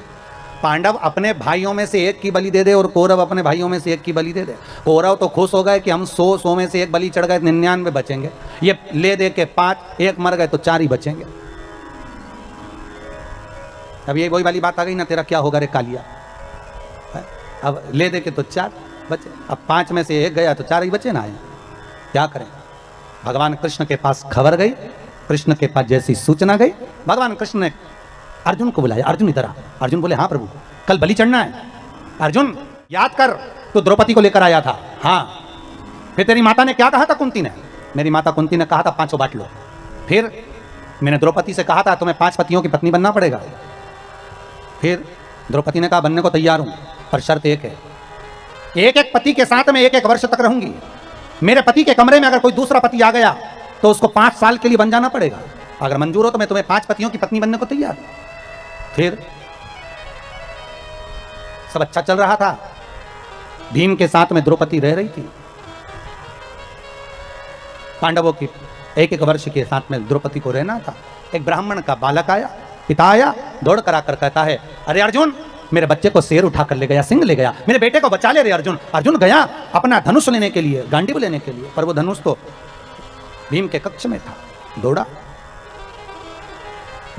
पांडव अपने भाइयों में से एक की बलि दे दे, और कौरव अपने भाइयों में से एक की बलि दे दे। कौरव तो खुश हो गए कि हम 100 में से एक बलि चढ़ गए, 99 बचेंगे। ये ले दे के 5, एक मर गए तो 4 ही बचेंगे। अब ये वही वाली बात आ गई ना, तेरा क्या होगा रे कालिया। अब ले दे के तो 4 बचे, अब 5 में से एक गया तो 4 ही बचे ना। क्या करें? भगवान कृष्ण के पास खबर गई, कृष्ण के पास जैसी सूचना गई, भगवान कृष्ण ने अर्जुन को बुलाया। अर्जुन इधर आ। अर्जुन बोले, हाँ प्रभु, कल बलि चढ़ना है। अर्जुन याद कर, तू द्रौपदी को लेकर आया था। हाँ। फिर तेरी माता ने क्या कहा था कुंती ने? मेरी माता कुंती ने कहा था 5 बांट लो। फिर मैंने द्रौपदी से कहा था तुम्हें 5 पतियों की पत्नी बनना पड़ेगा। फिर द्रौपदी ने कहा बनने को तैयार हूं, पर शर्त एक है, एक एक पति के साथ में 1-1 वर्ष तक रहूंगी। मेरे पति के कमरे में अगर कोई दूसरा पति आ गया तो उसको 5 साल के लिए बन जाना पड़ेगा। अगर मंजूर हो तो मैं तुम्हें 5 पतियों की पत्नी बनने को तैयार हूं। फिर सब अच्छा चल रहा था। भीम के साथ में द्रौपदी रह रही थी। पांडवों की 1-1 वर्ष के साथ में द्रौपदी को रहना था। एक ब्राह्मण का बालक आया, पिता आया, दौड़ कर आकर कहता है, अरे अर्जुन, मेरे बच्चे को शेर उठा कर ले गया, सिंह ले गया, मेरे बेटे को बचा ले रे अर्जुन। अर्जुन गया अपना धनुष लेने के लिए, गांडीव लेने के लिए, पर वो धनुष तो भीम के कक्ष में था। दौड़ा,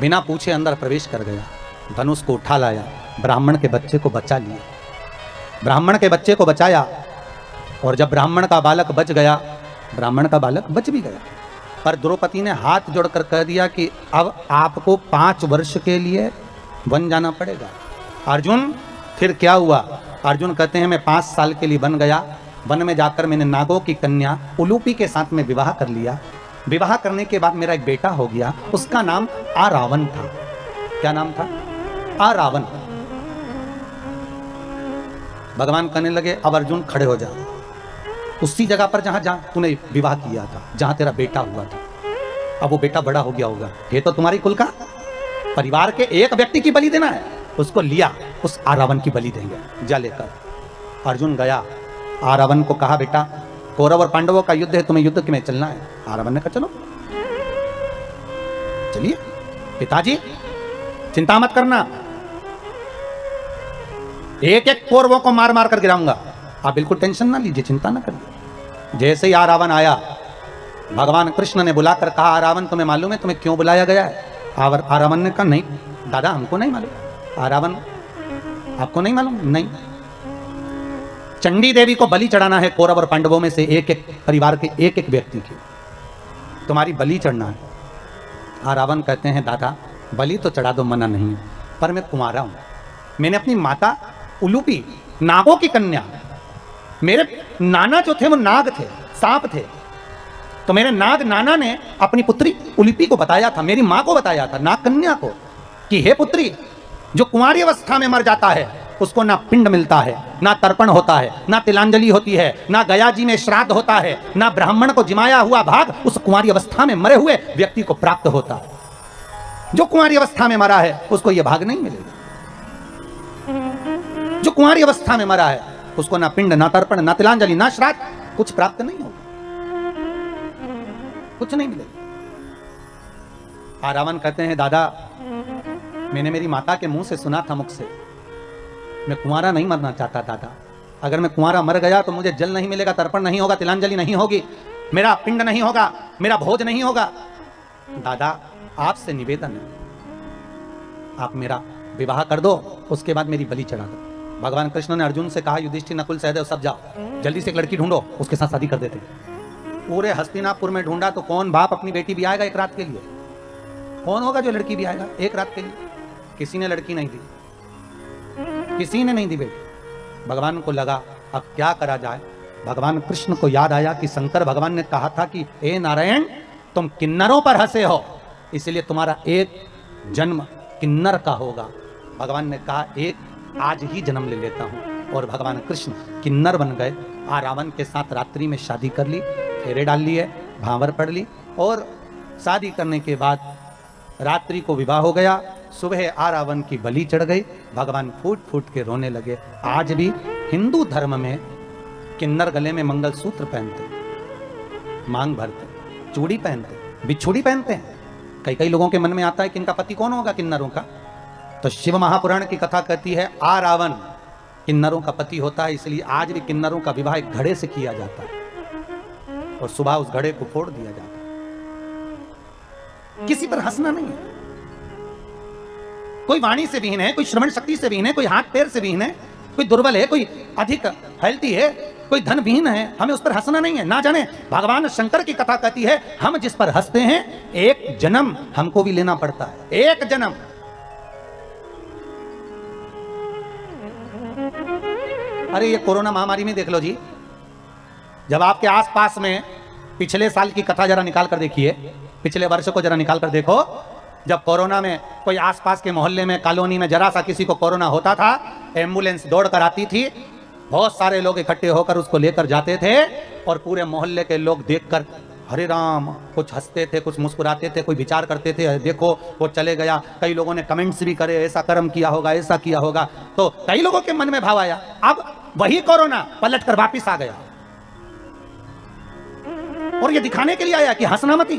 बिना पूछे अंदर प्रवेश कर गया, धनुष को उठा लाया, ब्राह्मण के बच्चे को बचा लिया। ब्राह्मण के बच्चे को बचाया, और जब ब्राह्मण का बालक बच गया, ब्राह्मण का बालक बच भी गया, पर द्रौपदी ने हाथ जोड़कर कह दिया कि अब आपको 5 वर्ष के लिए बन जाना पड़ेगा। अर्जुन, फिर क्या हुआ? अर्जुन कहते हैं मैं 5 साल के लिए बन गया। वन में जाकर मैंने नागों की कन्या उलूपी के साथ में विवाह कर लिया। विवाह करने के बाद मेरा एक बेटा हो गया, उसका नाम आरावन था। क्या नाम था? आरावन। भगवान कहने लगे, अब अर्जुन खड़े हो जा, उसी जगह पर जहां तूने विवाह किया था, जहां तेरा बेटा हुआ था। अब वो बेटा बड़ा हो गया होगा, ये तो तुम्हारी कुल का, परिवार के एक व्यक्ति की बलि देना है, उसको लिया, उस आरावन की बलि देंगे, जा लेकर। अर्जुन गया, आरावन को कहा, बेटा कौरव और पांडवों का युद्ध है, तुम्हें युद्ध में चलना है। आरावन ने कहा चलो। चलिए पिताजी चिंता मत करना, एक एक कौरवों को मार मार कर गिराऊंगा, आप बिल्कुल टेंशन ना लीजिए, चिंता ना करिए। जैसे ही रावण आया, भगवान कृष्ण ने बुलाकर कहा, रावण तुम्हें मालूम है तुम्हें क्यों बुलाया गया है? रावण ने कहा नहीं दादा हमको नहीं मालूम। रावण आपको नहीं मालूम? नहीं। चंडी देवी को बलि चढ़ाना है कौरव और पांडवों में से एक एक परिवार के एक एक व्यक्ति की, तुम्हारी बलि चढ़ना है। रावण कहते हैं दादा बलि तो चढ़ा दो, मना नहीं है, पर मैं कुंवारा हूं, मैंने अपनी माता उलूपी नागों की कन्या, मेरे नाना जो थे वो नाग थे, सांप थे, तो मेरे नाग नाना ने अपनी पुत्री उलूपी को बताया था, मेरी मां को बताया था, नाग कन्या को, कि हे पुत्री जो कुंवारी अवस्था में मर जाता है उसको ना पिंड मिलता है, ना तर्पण होता है, ना तिलांजलि होती है, ना गया जी में श्राद्ध होता है, ना ब्राह्मण को जिमाया हुआ भाग उस कुंवारी अवस्था में मरे हुए व्यक्ति को प्राप्त होता है। जो कुंवारी अवस्था में मरा है उसको यह भाग नहीं मिलेगा। जो कुंवारी अवस्था में मरा है उसको ना पिंड, ना तर्पण, ना तिलांजलि, ना श्राद्ध, कुछ प्राप्त नहीं होगा, कुछ नहीं मिलेगा। रावण कहते हैं दादा मैंने मेरी माता के मुंह से सुना था, मुख से, मैं कुंवारा नहीं मरना चाहता दादा, अगर मैं कुंवारा मर गया तो मुझे जल नहीं मिलेगा, तर्पण नहीं होगा, तिलांजलि नहीं होगी, मेरा पिंड नहीं होगा, मेरा भोज नहीं होगा। दादा आपसे निवेदन है आप मेरा विवाह कर दो, उसके बाद मेरी बलि चढ़ा दो। भगवान कृष्ण ने अर्जुन से कहा युधिष्ठिर नकुल सहदेव सब जाओ, जल्दी से एक लड़की ढूंढो, उसके साथ शादी कर देते। पूरे हस्तिनापुर में ढूंढा तो कौन बाप अपनी बेटी भी आएगा एक रात के लिए? कौन होगा जो लड़की भी आएगा एक रात के लिए? किसी ने लड़की नहीं दी, किसी ने नहीं दी बेटी। भगवान को लगा अब क्या करा जाए। भगवान कृष्ण को याद आया कि शंकर भगवान ने कहा था कि हे नारायण तुम किन्नरों पर हंसे हो, इसलिए तुम्हारा एक जन्म किन्नर का होगा। भगवान ने कहा एक आज ही जन्म ले लेता हूं, और भगवान कृष्ण किन्नर बन गए। रावण के साथ रात्रि में शादी कर ली, फेरे डाल लिए, भांवर पढ़ ली, और शादी करने के बाद रात्रि को विवाह हो गया। सुबह रावण की बलि चढ़ गई। भगवान फूट फूट के रोने लगे। आज भी हिंदू धर्म में किन्नर गले में मंगलसूत्र पहनते, मांग भरते, चूड़ी पहनते, बिछुड़ी पहनते हैं। कई कई लोगों के मन में आता है कि इनका पति कौन होगा किन्नरों का, तो शिव महापुराण की कथा कहती है रावण किन्नरों का पति होता है, इसलिए आज भी किन्नरों का विवाह एक घड़े से किया जाता है और सुबह उस घड़े को फोड़ दिया जाता है। किसी पर हंसना नहीं है। कोई वाणी से विहीन है, कोई श्रवण शक्ति से विहीन है, कोई हाथ पैर से विहीन है, कोई दुर्बल है, कोई अधिक हेल्थी है, कोई धन विहीन है, हमें उस पर हंसना नहीं है। ना जाने भगवान शंकर की कथा कहती है हम जिस पर हंसते हैं एक जन्म हमको भी लेना पड़ता है, एक जन्म। अरे ये कोरोना महामारी में देख लो जी, जब आपके आसपास में पिछले साल की कथा जरा निकाल कर देखिए, पिछले वर्ष को जरा निकाल कर देखो, जब कोरोना में कोई आसपास के मोहल्ले में कॉलोनी में जरा सा किसी को कोरोना होता था, एम्बुलेंस दौड़ कर आती थी, बहुत सारे लोग इकट्ठे होकर उसको लेकर जाते थे, और पूरे मोहल्ले के लोग देखकर हरे राम कुछ हंसते थे, कुछ मुस्कुराते थे, कोई विचार करते थे, देखो वो चले गया। कई लोगों ने कमेंट्स भी करे ऐसा कर्म किया होगा, ऐसा किया होगा, तो कई लोगों के मन में भाव आया। अब वही कोरोना पलट कर वापिस आ गया, और ये दिखाने के लिए आया कि हंसना मत,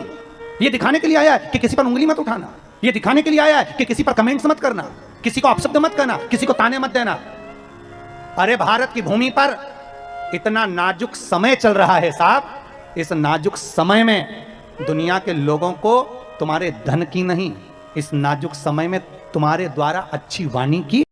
ये दिखाने के लिए आया कि किसी पर उंगली मत उठाना, ये दिखाने के लिए आया कि किसी पर कमेंट्स मत करना, किसी को अपशब्द मत करना, किसी को ताने मत देना। अरे भारत की भूमि पर इतना नाजुक समय चल रहा है साहब, इस नाजुक समय में दुनिया के लोगों को तुम्हारे धन की नहीं, इस नाजुक समय में तुम्हारे द्वारा अच्छी वाणी की